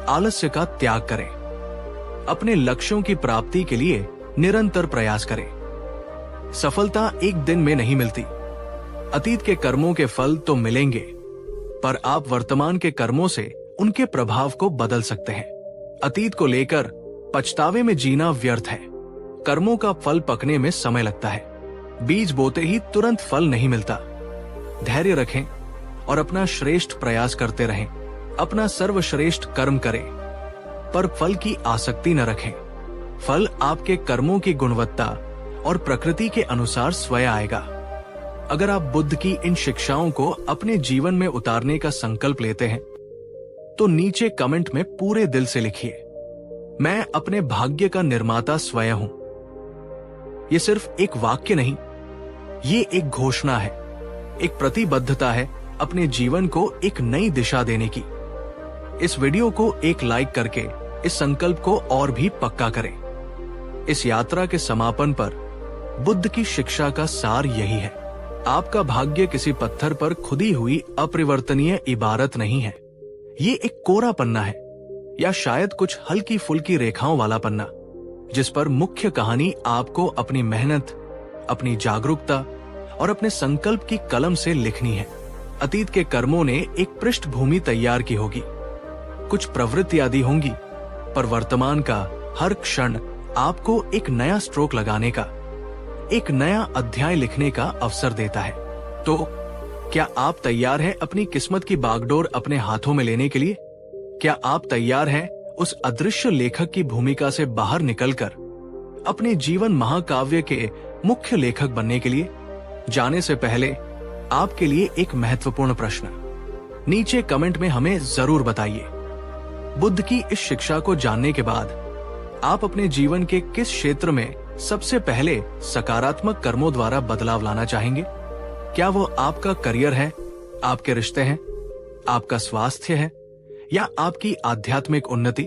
आलस्य का त्याग करें। अपने लक्ष्यों की प्राप्ति के लिए निरंतर प्रयास करें। सफलता एक दिन में नहीं मिलती। अतीत के कर्मों के फल तो मिलेंगे, पर आप वर्तमान के कर्मों से उनके प्रभाव को बदल सकते हैं। अतीत को लेकर पछतावे में जीना व्यर्थ है। कर्मों का फल पकने में समय लगता है। बीज बोते ही तुरंत फल नहीं मिलता। धैर्य रखें और अपना श्रेष्ठ प्रयास करते रहें। अपना सर्वश्रेष्ठ कर्म करें, पर फल की आसक्ति न रखें। फल आपके कर्मों की गुणवत्ता और प्रकृति के अनुसार स्वयं आएगा। अगर आप बुद्ध की इन शिक्षाओं को अपने जीवन में उतारने का संकल्प लेते हैं, तो नीचे कमेंट में पूरे दिल से लिखिए, मैं अपने भाग्य का निर्माता स्वयं हूं। ये सिर्फ एक वाक्य नहीं, ये एक घोषणा है, एक प्रतिबद्धता है अपने जीवन को एक नई दिशा देने की। इस वीडियो को एक लाइक करके इस संकल्प को और भी पक्का करें। इस यात्रा के समापन पर बुद्ध की शिक्षा का सार यही है, आपका भाग्य किसी पत्थर पर खुदी हुई अपरिवर्तनीय इबारत नहीं है। ये एक कोरा पन्ना है, या शायद कुछ हल्की फुल्की रेखाओं वाला पन्ना, जिस पर मुख्य कहानी आपको अपनी मेहनत, अपनी जागरूकता और अपने संकल्प की कलम से लिखनी है। अतीत के कर्मों ने एक पृष्ठभूमि तैयार की होगी, कुछ प्रवृत्तियां दी होंगी, पर वर्तमान का हर क्षण आपको एक नया स्ट्रोक लगाने का, एक नया अध्याय लिखने का अवसर देता है। तो क्या आप तैयार हैं अपनी किस्मत की बागडोर अपने हाथों में लेने के लिए? क्या आप तैयार हैं उस अदृश्य लेखक की भूमिका से बाहर निकलकर अपने जीवन महाकाव्य के मुख्य लेखक बनने के लिए? जाने से पहले आपके लिए एक महत्वपूर्ण प्रश्न नीचे कमेंट में हमें जरूर बताइए। बुद्ध की इस शिक्षा को जानने के बाद आप अपने जीवन के किस क्षेत्र में सबसे पहले सकारात्मक कर्मों द्वारा बदलाव लाना चाहेंगे? क्या वो आपका करियर है, आपके रिश्ते हैं, आपका स्वास्थ्य है, या आपकी आध्यात्मिक उन्नति?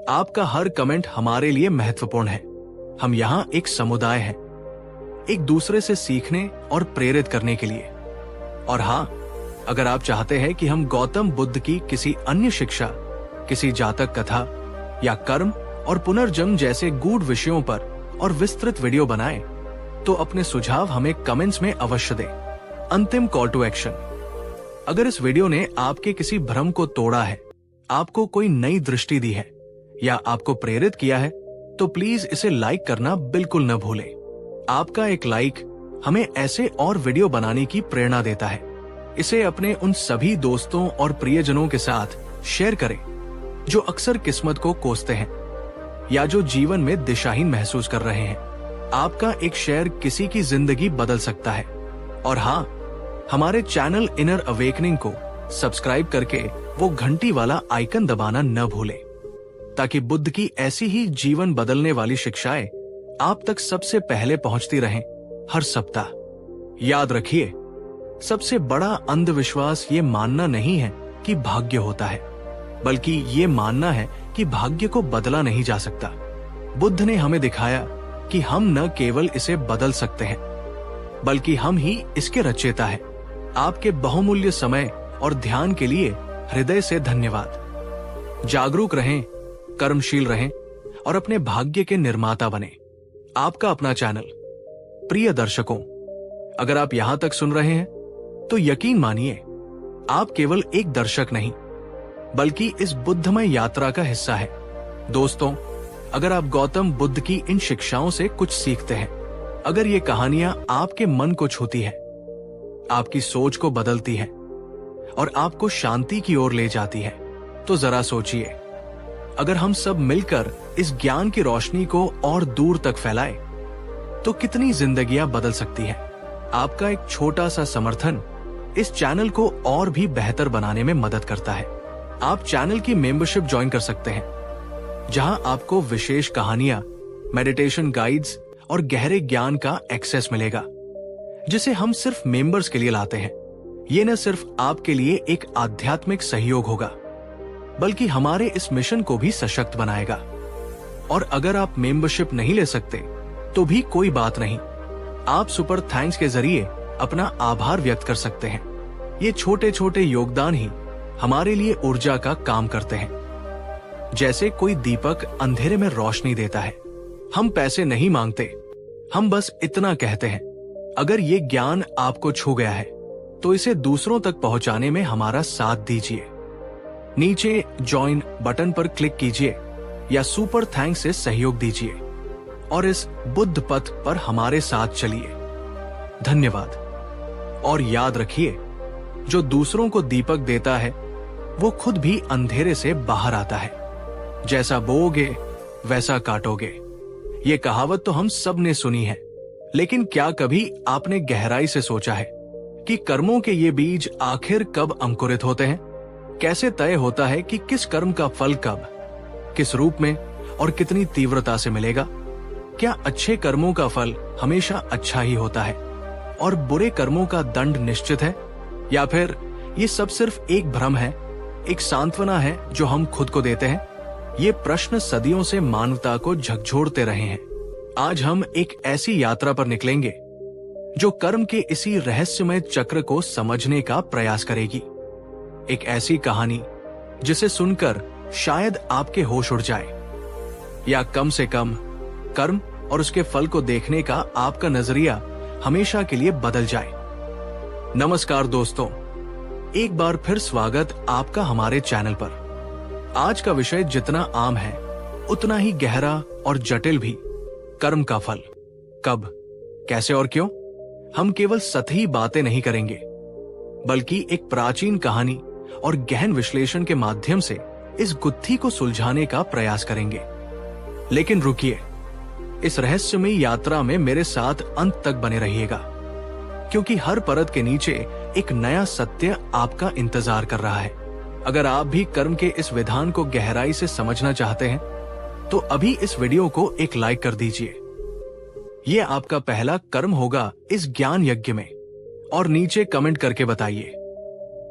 आपका हर कमेंट हमारे लिए महत्वपूर्ण है। हम यहाँ एक समुदाय हैं, एक दूसरे से सीखने और प्रेरित करने के लिए। और हाँ, अगर आप चाहते हैं कि हम गौतम बुद्ध की किसी अन्य शिक्षा, किसी जातक कथा या कर्म और पुनर्जन्म जैसे गूढ़ विषयों पर और विस्तृत वीडियो बनाएं, तो अपने सुझाव हमें कमेंट्स में अवश्य दें। अंतिम कॉल टू एक्शन, अगर इस वीडियो ने आपके किसी भ्रम को तोड़ा है, आपको कोई नई दृष्टि दी है या आपको प्रेरित किया है, तो प्लीज इसे लाइक करना बिल्कुल न भूलें। आपका एक लाइक हमें ऐसे और वीडियो बनाने की प्रेरणा देता है। इसे अपने उन सभी दोस्तों और प्रियजनों के साथ शेयर करें जो अक्सर किस्मत को कोसते हैं या जो जीवन में दिशाहीन महसूस कर रहे हैं। आपका एक शेयर किसी की जिंदगी बदल सकता है। और हाँ, हमारे चैनल इनर अवेकनिंग को सब्सक्राइब करके वो घंटी वाला आइकन दबाना न भूलें, ताकि बुद्ध की ऐसी ही जीवन बदलने वाली शिक्षाएं आप तक सबसे पहले पहुंचती रहें हर सप्ताह। याद रखिए, सबसे बड़ा अंधविश्वास ये मानना नहीं है कि भाग्य होता है, बल्कि ये मानना है कि भाग्य को बदला नहीं जा सकता। बुद्ध ने हमें दिखाया कि हम न केवल इसे बदल सकते हैं, बल्कि हम ही इसके रचयिता हैं। आपके बहुमूल्य समय और ध्यान के लिए हृदय से धन्यवाद। जागरूक रहें, कर्मशील रहें और अपने भाग्य के निर्माता बने। आपका अपना चैनल। प्रिय दर्शकों, अगर आप यहां तक सुन रहे हैं तो यकीन मानिए, आप केवल एक दर्शक नहीं, बल्कि इस बुद्धमय यात्रा का हिस्सा है। दोस्तों, अगर आप गौतम बुद्ध की इन शिक्षाओं से कुछ सीखते हैं, अगर ये कहानियां आपके मन को छूती है, आपकी सोच को बदलती है और आपको शांति की ओर ले जाती है, तो जरा सोचिए, अगर हम सब मिलकर इस ज्ञान की रोशनी को और दूर तक फैलाएं, तो कितनी जिंदगियां बदल सकती हैं। आपका एक छोटा सा समर्थन इस चैनल को और भी बेहतर बनाने में मदद करता है। आप चैनल की मेंबरशिप ज्वाइन कर सकते हैं, जहां आपको विशेष कहानियां, मेडिटेशन गाइड्स और गहरे ज्ञान का एक्सेस मिलेगा, जिसे हम सिर्फ मेंबर्स के लिए लाते हैं। ये न सिर्फ आपके लिए एक आध्यात्मिक सहयोग होगा, बल्कि हमारे इस मिशन को भी सशक्त बनाएगा। और अगर आप मेंबरशिप नहीं ले सकते तो भी कोई बात नहीं, आप सुपर थैंक्स के जरिए अपना आभार व्यक्त कर सकते हैं। ये छोटे छोटे योगदान ही हमारे लिए ऊर्जा का काम करते हैं, जैसे कोई दीपक अंधेरे में रोशनी देता है। हम पैसे नहीं मांगते, हम बस इतना कहते हैं, अगर ये ज्ञान आपको छू गया है तो इसे दूसरों तक पहुंचाने में हमारा साथ दीजिए। नीचे ज्वाइन बटन पर क्लिक कीजिए या सुपर थैंक्स से सहयोग दीजिए और इस बुद्ध पथ पर हमारे साथ चलिए। धन्यवाद। और याद रखिए, जो दूसरों को दीपक देता है वो खुद भी अंधेरे से बाहर आता है। जैसा बोओगे वैसा काटोगे। ये कहावत तो हम सब ने सुनी है, लेकिन क्या कभी आपने गहराई से सोचा है कि कर्मों के ये बीज आखिर कब अंकुरित होते हैं? कैसे तय होता है कि किस कर्म का फल कब, किस रूप में और कितनी तीव्रता से मिलेगा? क्या अच्छे कर्मों का फल हमेशा अच्छा ही होता है और बुरे कर्मों का दंड निश्चित है, या फिर ये सब सिर्फ एक भ्रम है, एक सांत्वना है जो हम खुद को देते हैं? ये प्रश्न सदियों से मानवता को झकझोरते रहे हैं। आज हम एक ऐसी यात्रा पर निकलेंगे जो कर्म के इसी रहस्यमय चक्र को समझने का प्रयास करेगी। एक ऐसी कहानी जिसे सुनकर शायद आपके होश उड़ जाए, या कम से कम कर्म और उसके फल को देखने का आपका नजरिया हमेशा के लिए बदल जाए। नमस्कार दोस्तों, एक बार फिर स्वागत आपका हमारे चैनल पर। आज का विषय जितना आम है उतना ही गहरा और जटिल भी। कर्म का फल कब, कैसे और क्यों। हम केवल सतही बातें नहीं करेंगे, बल्कि एक प्राचीन कहानी और गहन विश्लेषण के माध्यम से इस गुत्थी को सुलझाने का प्रयास करेंगे। लेकिन रुकिए, इस रहस्यमयी यात्रा में मेरे साथ अंत तक बने रहिएगा, क्योंकि हर परत के नीचे एक नया सत्य आपका इंतजार कर रहा है। अगर आप भी कर्म के इस विधान को गहराई से समझना चाहते हैं तो अभी इस वीडियो को एक लाइक कर दीजिए। ये आपका पहला कर्म होगा इस ज्ञान यज्ञ में। और नीचे कमेंट करके बताइए,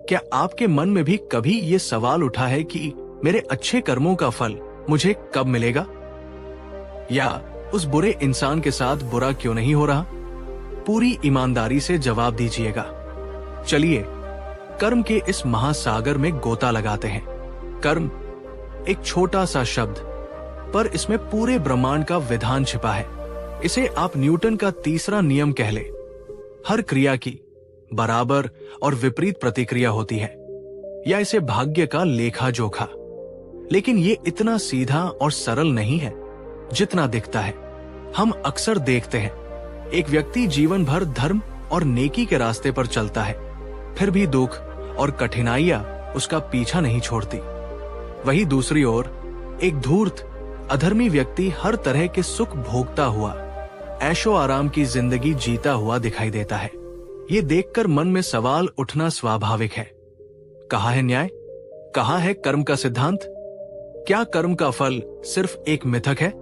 क्या आपके मन में भी कभी ये सवाल उठा है कि मेरे अच्छे कर्मों का फल मुझे कब मिलेगा, या उस बुरे इंसान के साथ बुरा क्यों नहीं हो रहा? पूरी ईमानदारी से जवाब दीजिएगा। चलिए कर्म के इस महासागर में गोता लगाते हैं। कर्म एक छोटा सा शब्द, पर इसमें पूरे ब्रह्मांड का विधान छिपा है। इसे आप न्यूटन का तीसरा नियम कह ले। हर क्रिया की बराबर और विपरीत प्रतिक्रिया होती है, या इसे भाग्य का लेखा जोखा। लेकिन ये इतना सीधा और सरल नहीं है जितना दिखता है। हम अक्सर देखते हैं एक व्यक्ति जीवन भर धर्म और नेकी के रास्ते पर चलता है, फिर भी दुख और कठिनाइयां उसका पीछा नहीं छोड़ती। वहीं दूसरी ओर एक धूर्त अधर्मी व्यक्ति हर तरह के सुख भोगता हुआ ऐशो आराम की जिंदगी जीता हुआ दिखाई देता है। ये देखकर मन में सवाल उठना स्वाभाविक है। कहाँ है न्याय? कहाँ है कर्म का सिद्धांत? क्या कर्म का फल सिर्फ एक मिथक है,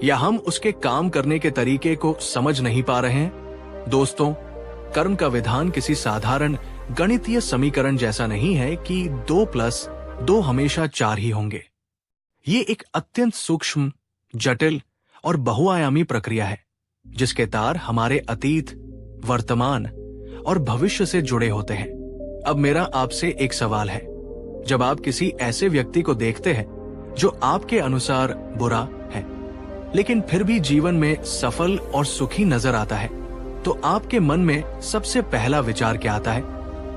या हम उसके काम करने के तरीके को समझ नहीं पा रहे हैं? दोस्तों, कर्म का विधान किसी साधारण गणितीय समीकरण जैसा नहीं है कि 2+2 हमेशा 4 ही होंगे। ये एक अत्यंत सूक्ष्म, जटिल और बहुआयामी प्रक्रिया है, जिसके तार हमारे अतीत, वर्तमान और भविष्य से जुड़े होते हैं। अब मेरा आपसे एक सवाल है, जब आप किसी ऐसे व्यक्ति को देखते हैं जो आपके अनुसार बुरा है, लेकिन फिर भी जीवन में सफल और सुखी नजर आता है, तो आपके मन में सबसे पहला विचार क्या आता है?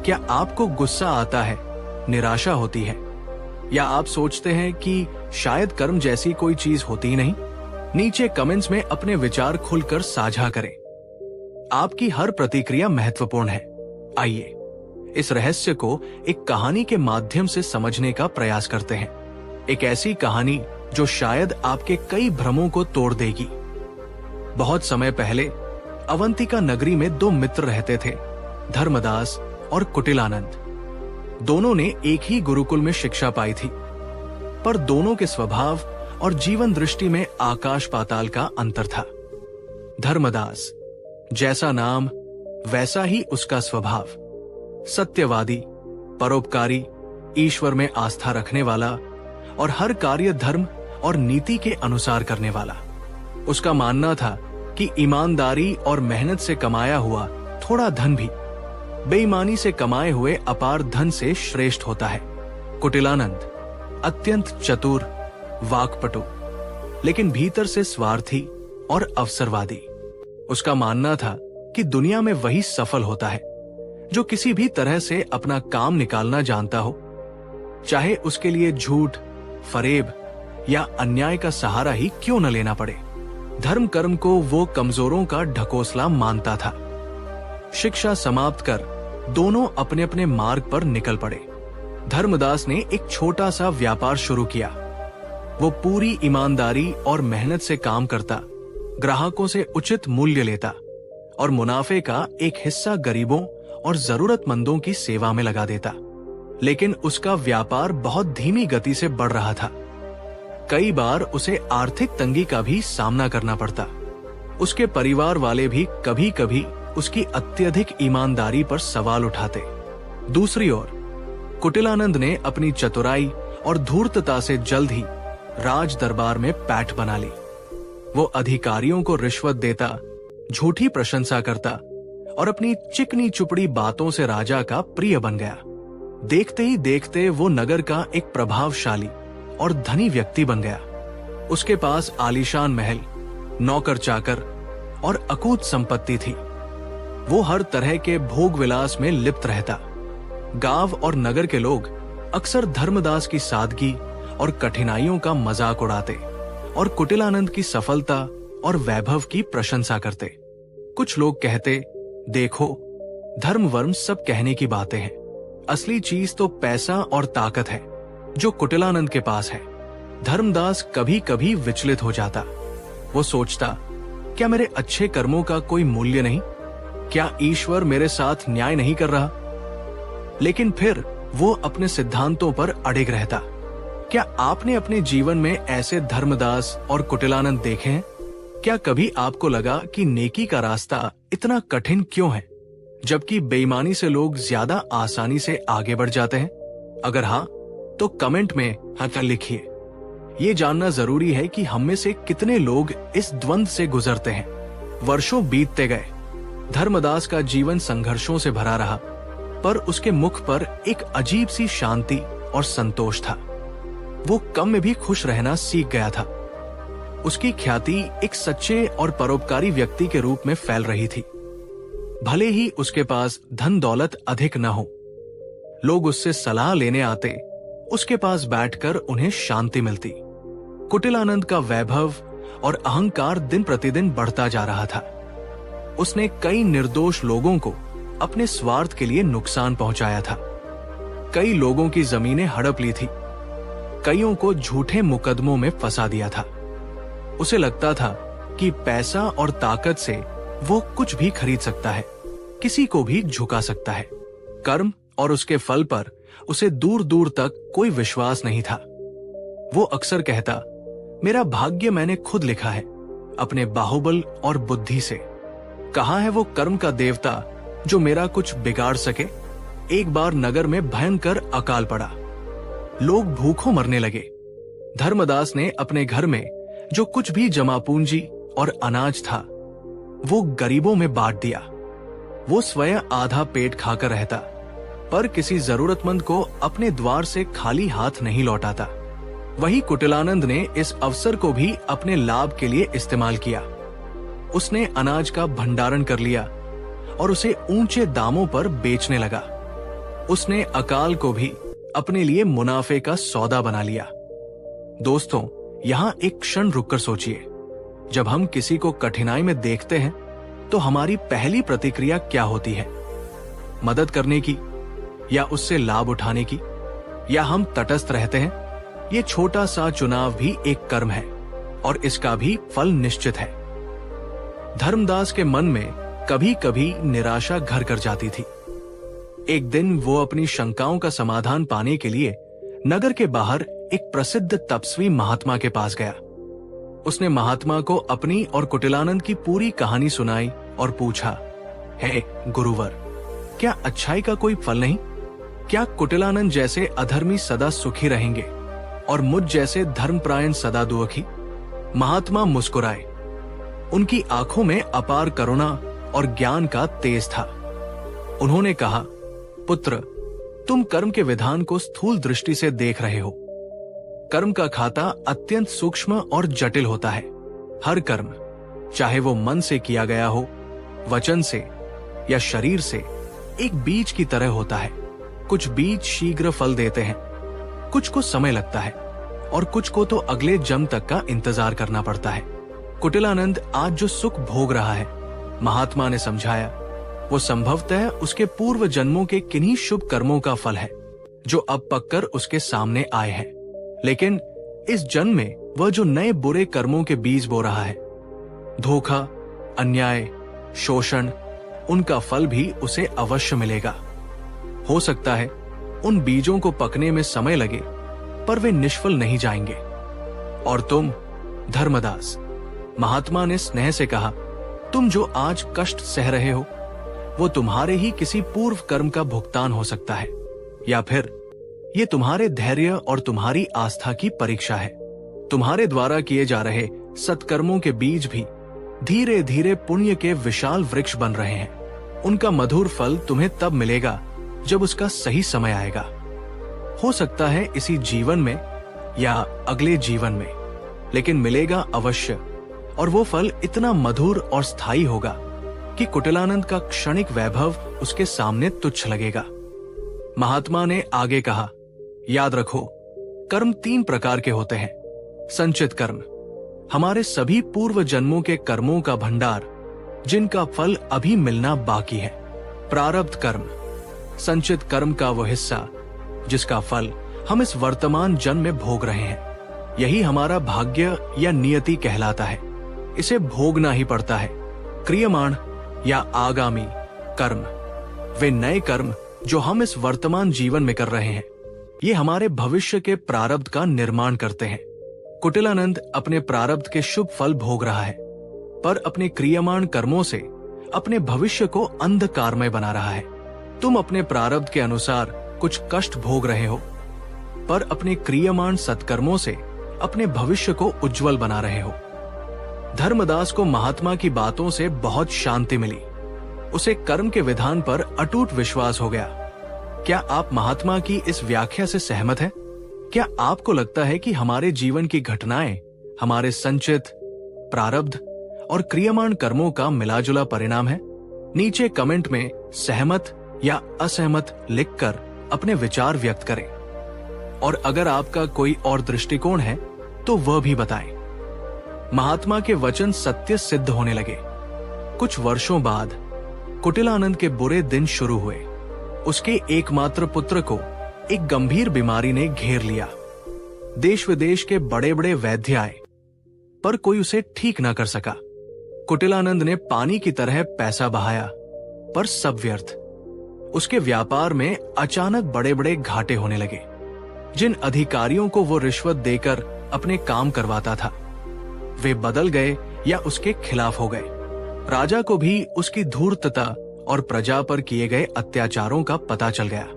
क्या आपको गुस्सा आता है, निराशा होती है, या आप सोचते हैं कि शायद कर्म जैसी कोई चीज होती ही नहीं? नीचे कमेंट्स में अपने विचार खुलकर साझा करें। आपकी हर प्रतिक्रिया महत्वपूर्ण है। आइए इस रहस्य को एक कहानी के माध्यम से समझने का प्रयास करते हैं। एक ऐसी कहानी जो शायद आपके कई भ्रमों को तोड़ देगी। बहुत समय पहले अवंतिका नगरी में 2 मित्र रहते थे, धर्मदास और कुटिलानंद। दोनों ने एक ही गुरुकुल में शिक्षा पाई थी, पर दोनों के स्वभाव और जीवन दृष्टि में आकाश पाताल का अंतर था। धर्मदास, जैसा नाम वैसा ही उसका स्वभाव, सत्यवादी, परोपकारी, ईश्वर में आस्था रखने वाला और हर कार्य धर्म और नीति के अनुसार करने वाला। उसका मानना था कि ईमानदारी और मेहनत से कमाया हुआ थोड़ा धन भी बेईमानी से कमाए हुए अपार धन से श्रेष्ठ होता है। कुटिलानंद अत्यंत चतुर, वाक्पटु, लेकिन भीतर से स्वार्थी और अवसरवादी। उसका मानना था कि दुनिया में वही सफल होता है जो किसी भी तरह से अपना काम निकालना जानता हो, चाहे उसके लिए झूठ, फरेब या अन्याय का सहारा ही क्यों न लेना पड़े। धर्म कर्म को वो कमजोरों का ढकोसला मानता था। शिक्षा समाप्त कर दोनों अपने अपने मार्ग पर निकल पड़े। धर्मदास ने एक छोटा सा व्यापार शुरू किया। वो पूरी ईमानदारी और मेहनत से काम करता, ग्राहकों से उचित मूल्य लेता और मुनाफे का एक हिस्सा गरीबों और जरूरतमंदों की सेवा में लगा देता। लेकिन उसका व्यापार बहुत धीमी गति से बढ़ रहा था। कई बार उसे आर्थिक तंगी का भी सामना करना पड़ता। उसके परिवार वाले भी कभी कभी उसकी अत्यधिक ईमानदारी पर सवाल उठाते। दूसरी ओर कुटिलानंद ने अपनी चतुराई और धूर्तता से जल्द ही राज दरबार में पैठ बना ली। वो अधिकारियों को रिश्वत देता, झूठी प्रशंसा करता और अपनी चिकनी चुपड़ी बातों से राजा का प्रिय बन गया। देखते ही देखते वो नगर का एक प्रभावशाली और धनी व्यक्ति बन गया। उसके पास आलीशान महल, नौकर चाकर और अकूत संपत्ति थी। वो हर तरह के भोग विलास में लिप्त रहता। गांव और नगर के लोग अक्सर धर्मदास की सादगी और कठिनाइयों का मजाक उड़ाते और कुटिलानंद की सफलता और वैभव की प्रशंसा करते। कुछ लोग कहते, देखो, धर्म वर्म सब कहने की बातें हैं, असली चीज तो पैसा और ताकत है जो कुटिलानंद के पास है। धर्मदास कभी कभी विचलित हो जाता। वो सोचता, क्या मेरे अच्छे कर्मों का कोई मूल्य नहीं? क्या ईश्वर मेरे साथ न्याय नहीं कर रहा? लेकिन फिर वो अपने सिद्धांतों पर अड़िग रहता। क्या आपने अपने जीवन में ऐसे धर्मदास और कुटिलानंद देखे हैं? क्या कभी आपको लगा कि नेकी का रास्ता इतना कठिन क्यों है, जबकि बेईमानी से लोग ज्यादा आसानी से आगे बढ़ जाते हैं? अगर हाँ, तो कमेंट में हाँ लिखिए। ये जानना जरूरी है कि हम में से कितने लोग इस द्वंद से गुजरते हैं। वर्षों बीतते गए। धर्मदास का जीवन संघर्षों से भरा रहा, पर उसके मुख पर एक अजीब सी शांति और संतोष था। वो कम में भी खुश रहना सीख गया था। उसकी ख्याति एक सच्चे और परोपकारी व्यक्ति के रूप में फैल रही थी। भले ही उसके पास धन दौलत अधिक न हो, लोग उससे सलाह लेने आते, उसके पास बैठकर उन्हें शांति मिलती। कुटिलानंद का वैभव और अहंकार दिन प्रतिदिन बढ़ता जा रहा था। उसने कई निर्दोष लोगों को अपने स्वार्थ के लिए नुकसान पहुंचाया था। कई लोगों की जमीनें हड़प ली थी, कईयों को झूठे मुकदमों में फंसा दिया था। उसे लगता था कि पैसा और ताकत से वो कुछ भी खरीद सकता है, किसी को भी झुका सकता है। कर्म और उसके फल पर उसे दूर दूर तक कोई विश्वास नहीं था। वो अक्सर कहता, मेरा भाग्य मैंने खुद लिखा है, अपने बाहुबल और बुद्धि से। कहाँ है वो कर्म का देवता जो मेरा कुछ बिगाड़ सके? एक बार नगर में भयंकर अकाल पड़ा। लोग भूखों मरने लगे। धर्मदास ने अपने घर में जो कुछ भी जमा पूंजी और अनाज था, वो गरीबों में बांट दिया। वो स्वयं आधा पेट खाकर रहता, पर किसी जरूरतमंद को अपने द्वार से खाली हाथ नहीं लौटाता। वही कुटिलानंद ने इस अवसर को भी अपने लाभ के लिए इस्तेमाल किया। उसने अनाज का भंडारण कर लिया और उसे ऊंचे दामों पर बेचने लगा। उसने अकाल को भी अपने लिए मुनाफे का सौदा बना लिया। दोस्तों, यहाँ एक क्षण रुककर सोचिए, जब हम किसी को कठिनाई में देखते हैं तो हमारी पहली प्रतिक्रिया क्या होती है? मदद करने की, या उससे लाभ उठाने की, या हम तटस्थ रहते हैं? ये छोटा सा चुनाव भी एक कर्म है और इसका भी फल निश्चित है। धर्मदास के मन में कभी कभी निराशा घर कर जाती थी। एक दिन वो अपनी शंकाओं का समाधान पाने के लिए नगर के बाहर एक प्रसिद्ध तपस्वी महात्मा के पास गया। उसने महात्मा को अपनी और कुटिलानंद की पूरी कहानी सुनाई और पूछा, हे गुरुवर, क्या अच्छाई का कोई फल नहीं? क्या कुटिलानंद जैसे अधर्मी सदा सुखी रहेंगे और मुझ जैसे धर्मपरायण सदा दुखी? महात्मा मुस्कुराए। उनकी आंखों में अपार करुणा और ज्ञान का तेज था। उन्होंने कहा, पुत्र, तुम कर्म के विधान को स्थूल दृष्टि से देख रहे हो। कर्म का खाता अत्यंत सूक्ष्म और जटिल होता है। हर कर्म, चाहे वो मन से किया गया हो, वचन से या शरीर से, एक बीज की तरह होता है। कुछ बीज शीघ्र फल देते हैं, कुछ को समय लगता है और कुछ को तो अगले जन्म तक का इंतजार करना पड़ता है। कुटिलानंद आज जो सुख भोग रहा है, महात्मा ने समझाया, वो संभवतः उसके पूर्व जन्मों के किन्हीं शुभ कर्मों का फल है जो अब पककर उसके सामने आए हैं। लेकिन इस जन्म में वह जो नए बुरे कर्मों के बीज बो रहा है, धोखा, अन्याय, शोषण, उनका फल भी उसे अवश्य मिलेगा। हो सकता है उन बीजों को पकने में समय लगे, पर वे निष्फल नहीं जाएंगे। और तुम धर्मदास, महात्मा ने स्नेह से कहा, तुम जो आज कष्ट सह रहे हो वो तुम्हारे ही किसी पूर्व कर्म का भुगतान हो सकता है, या फिर ये तुम्हारे धैर्य और तुम्हारी आस्था की परीक्षा है। तुम्हारे द्वारा किए जा रहे सत्कर्मों के बीज भी धीरे धीरे पुण्य के विशाल वृक्ष बन रहे हैं। उनका मधुर फल तुम्हें तब मिलेगा जब उसका सही समय आएगा। हो सकता है इसी जीवन में या अगले जीवन में, लेकिन मिलेगा अवश्य, और वो फल इतना मधुर और स्थायी होगा कि कुटिलानंद का क्षणिक वैभव उसके सामने तुच्छ लगेगा। महात्मा ने आगे कहा, याद रखो, कर्म 3 प्रकार के होते हैं। संचित कर्म, हमारे सभी पूर्व जन्मों के कर्मों का भंडार जिनका फल अभी मिलना बाकी है। प्रारब्ध कर्म, संचित कर्म का वो हिस्सा जिसका फल हम इस वर्तमान जन्म में भोग रहे हैं। यही हमारा भाग्य या नियति कहलाता है। इसे भोगना ही पड़ता है। क्रियमाण या आगामी कर्म, वे नए कर्म जो हम इस वर्तमान जीवन में कर रहे हैं, ये हमारे भविष्य के प्रारब्ध का निर्माण करते हैं। कुटिलानंद अपने प्रारब्ध के शुभ फल भोग रहा है, पर अपने क्रियमाण कर्मों से अपने भविष्य को अंधकारमय बना रहा है। तुम अपने प्रारब्ध के अनुसार कुछ कष्ट भोग रहे हो, पर अपने क्रियमाण सत्कर्मों से अपने भविष्य को उज्जवल बना रहे हो। धर्मदास को महात्मा की बातों से बहुत शांति मिली। उसे कर्म के विधान पर अटूट विश्वास हो गया। क्या आप महात्मा की इस व्याख्या से सहमत हैं? क्या आपको लगता है कि हमारे जीवन की घटनाएं हमारे संचित, प्रारब्ध और क्रियमाण कर्मों का मिलाजुला परिणाम है? नीचे कमेंट में सहमत या असहमत लिखकर अपने विचार व्यक्त करें। और अगर आपका कोई और दृष्टिकोण है तो वह भी बताएं। महात्मा के वचन सत्य सिद्ध होने लगे। कुछ वर्षों बाद कुटिलानंद के बुरे दिन शुरू हुए। उसके एकमात्र पुत्र को एक गंभीर बीमारी ने घेर लिया। देश विदेश के बड़े बड़े वैद्य आए, पर कोई उसे ठीक न कर सका। कुटिलानंद ने पानी की तरह पैसा बहाया, पर सब व्यर्थ। उसके व्यापार में अचानक बड़े बड़े घाटे होने लगे। जिन अधिकारियों को वो रिश्वत देकर अपने काम करवाता था, वे बदल गए या उसके खिलाफ हो गए। राजा को भी उसकी धूर्तता और प्रजा पर किए गए अत्याचारों का पता चल गया।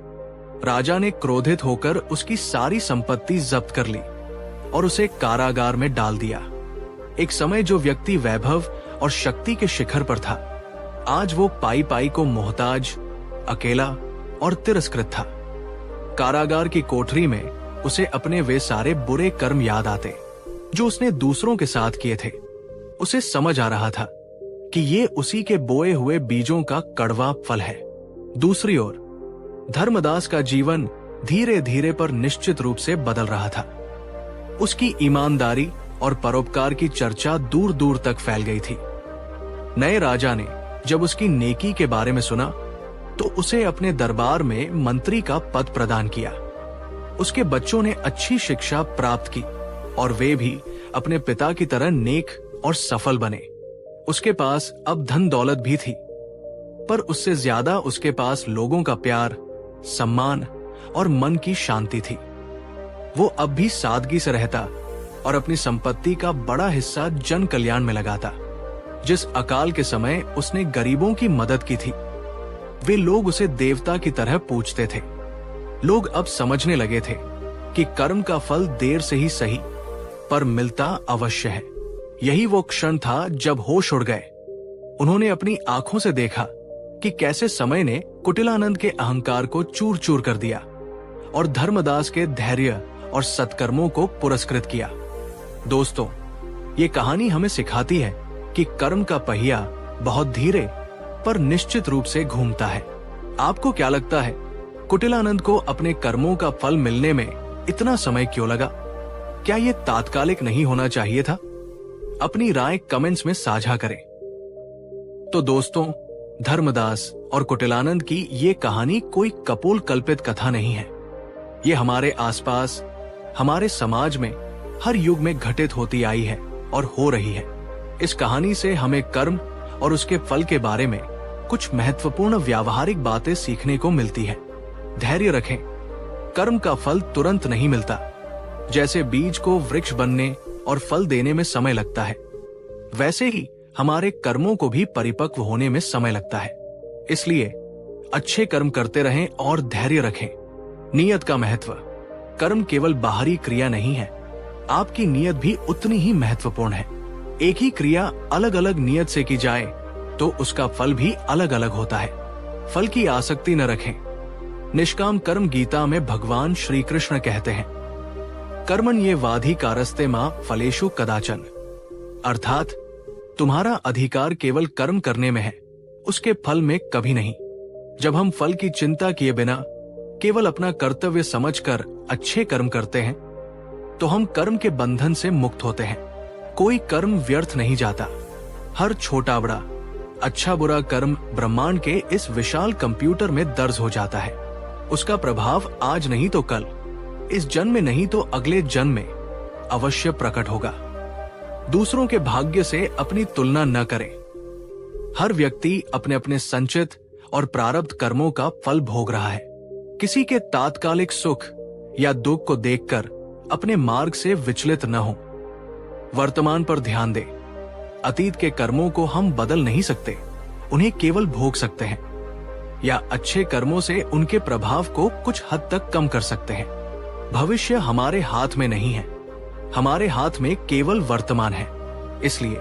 राजा ने क्रोधित होकर उसकी सारी संपत्ति जब्त कर ली और उसे कारागार में डाल दिया। एक समय जो व्यक्ति वैभव और शक्ति के शिखर पर था, आज वो पाई पाई को मोहताज, अकेला और तिरस्कृत था। कारागार की कोठरी में उसे अपने वे सारे बुरे कर्म याद आते जो उसने दूसरों के साथ किए थे। उसे समझ आ रहा था कि ये उसी के बोए हुए बीजों का कड़वा फल है। दूसरी ओर धर्मदास का जीवन धीरे धीरे पर निश्चित रूप से बदल रहा था। उसकी ईमानदारी और परोपकार की चर्चा दूर दूर तक फैल गई थी। नए राजा ने जब उसकी नेकी के बारे में सुना तो उसे अपने दरबार में मंत्री का पद प्रदान किया। उसके बच्चों ने अच्छी शिक्षा प्राप्त की और वे भी अपने पिता की तरह नेक और सफल बने। उसके पास अब धन दौलत भी थी, पर उससे ज्यादा उसके पास लोगों का प्यार, सम्मान और मन की शांति थी। वो अब भी सादगी से रहता और अपनी संपत्ति का बड़ा हिस्सा जन कल्याण में लगाता। जिस अकाल के समय उसने गरीबों की मदद की थी, वे लोग उसे देवता की तरह पूजते थे। लोग अब समझने लगे थे कि कर्म का फल देर से ही सही, पर मिलता अवश्य है। यही वो क्षण था जब होश उड़ गए। उन्होंने अपनी आंखों से देखा कि कैसे समय ने कुटिलानंद के अहंकार को चूर चूर कर दिया और धर्मदास के धैर्य और सत्कर्मों को पुरस्कृत किया। दोस्तों, ये कहानी हमें सिखाती है कि कर्म का पहिया बहुत धीरे पर निश्चित रूप से घूमता है। आपको क्या लगता है, कुटिलानंद को अपने कर्मों का फल मिलने में इतना समय क्यों लगा? क्या ये तात्कालिक नहीं होना चाहिए था? अपनी राय कमेंट्स में साझा करें। तो दोस्तों, धर्मदास और कुटिलानंद की ये कहानी कोई कपोल कल्पित कथा नहीं है। ये हमारे आसपास, हमारे समाज में हर युग में घटित होती आई है और हो रही है। इस कहानी से हमें कर्म और उसके फल के बारे में कुछ महत्वपूर्ण व्यावहारिक बातें सीखने को मिलती है। धैर्य रखें, कर्म का फल तुरंत नहीं मिलता। जैसे बीज को वृक्ष बनने और फल देने में समय लगता है, वैसे ही हमारे कर्मों को भी परिपक्व होने में समय लगता है। इसलिए अच्छे कर्म करते रहें और धैर्य रखें। नियत का महत्व। कर्म केवल बाहरी क्रिया नहीं है, आपकी नियत भी उतनी ही महत्वपूर्ण है। एक ही क्रिया अलग अलग नियत से की जाए तो उसका फल भी अलग अलग होता है। फल की आसक्ति न रखें। निष्काम कर्म गीता में भगवान श्री कृष्ण कहते हैं, कर्मण ये वाधिकारस्ते मां फलेषु कदाचन, अर्थात तुम्हारा अधिकार केवल कर्म करने में है, उसके फल में कभी नहीं। जब हम फल की चिंता किए बिना केवल अपना कर्तव्य समझकर अच्छे कर्म करते हैं तो हम कर्म के बंधन से मुक्त होते हैं। कोई कर्म व्यर्थ नहीं जाता। हर छोटा बड़ा अच्छा बुरा कर्म ब्रह्मांड के इस विशाल कंप्यूटर में दर्ज हो जाता है। उसका प्रभाव आज नहीं तो कल, इस जन्म में नहीं तो अगले जन्म में अवश्य प्रकट होगा। दूसरों के भाग्य से अपनी तुलना न करें। हर व्यक्ति अपने अपने संचित और प्रारब्ध कर्मों का फल भोग रहा है। किसी के तात्कालिक सुख या दुख को देखकर अपने मार्ग से विचलित न हो। वर्तमान पर ध्यान दें। अतीत के कर्मों को हम बदल नहीं सकते, उन्हें केवल भोग सकते हैं, या अच्छे कर्मों से उनके प्रभाव को कुछ हद तक कम कर सकते हैं। भविष्य हमारे हाथ में नहीं है, हमारे हाथ में केवल वर्तमान है। इसलिए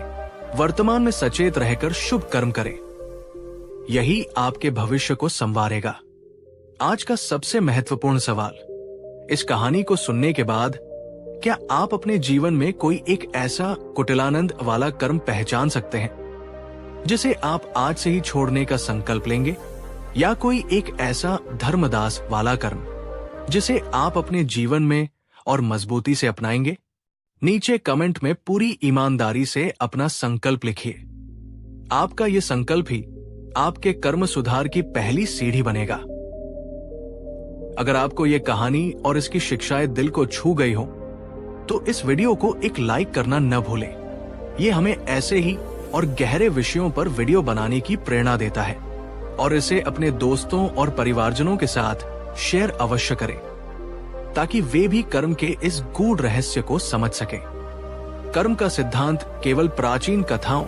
वर्तमान में सचेत रहकर शुभ कर्म करें, यही आपके भविष्य को संवारेगा। आज का सबसे महत्वपूर्ण सवाल, इस कहानी को सुनने के बाद क्या आप अपने जीवन में कोई एक ऐसा कुटिलानंद वाला कर्म पहचान सकते हैं जिसे आप आज से ही छोड़ने का संकल्प लेंगे, या कोई एक ऐसा धर्मदास वाला कर्म जिसे आप अपने जीवन में और मजबूती से अपनाएंगे? नीचे कमेंट में पूरी ईमानदारी से अपना संकल्प लिखिए। आपका यह संकल्प ही आपके कर्म सुधार की पहली सीढ़ी बनेगा। अगर आपको यह कहानी और इसकी शिक्षाएं दिल को छू गई हो तो इस वीडियो को एक लाइक करना न भूलें। यह हमें ऐसे ही और गहरे विषयों पर वीडियो बनाने की प्रेरणा देता है, और इसे अपने दोस्तों और परिवारजनों के साथ शेयर अवश्य करें ताकि वे भी कर्म के इस गूढ़ रहस्य को समझ सकें। कर्म का सिद्धांत केवल प्राचीन कथाओं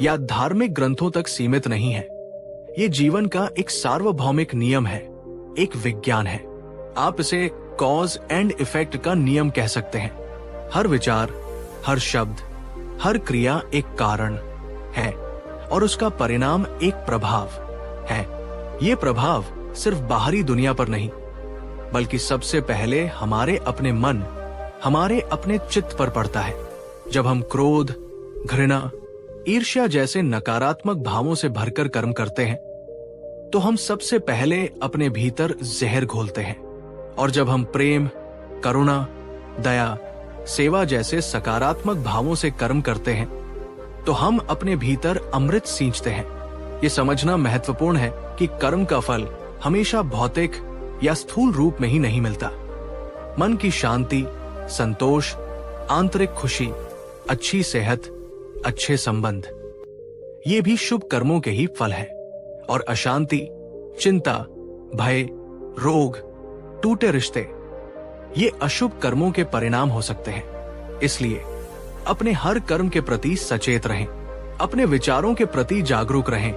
या धार्मिक ग्रंथों तक सीमित नहीं है। ये जीवन का एक सार्वभौमिक नियम है, एक विज्ञान है। आप इसे कॉज एंड इफेक्ट का नियम कह सकते हैं। हर विचार, हर शब्द, हर क्रिया एक कारण है और उसका परिणाम एक प्रभाव है। ये प्रभाव सिर्फ बाहरी दुनिया पर नहीं, बल्कि सबसे पहले हमारे अपने मन, हमारे अपने चित्त पर पड़ता है। जब हम क्रोध, घृणा, ईर्ष्या जैसे नकारात्मक भावों से भरकर कर्म करते हैं तो हम सबसे पहले अपने भीतर जहर घोलते हैं, और जब हम प्रेम, करुणा, दया, सेवा जैसे सकारात्मक भावों से कर्म करते हैं तो हम अपने भीतर अमृत सींचते हैं। ये समझना महत्वपूर्ण है कि कर्म का फल हमेशा भौतिक या स्थूल रूप में ही नहीं मिलता। मन की शांति, संतोष, आंतरिक खुशी, अच्छी सेहत, अच्छे संबंध, ये भी शुभ कर्मों के ही फल है। और अशांति, चिंता, भय, रोग, टूटे रिश्ते, ये अशुभ कर्मों के परिणाम हो सकते हैं। इसलिए अपने हर कर्म के प्रति सचेत रहें, अपने विचारों के प्रति जागरूक रहें,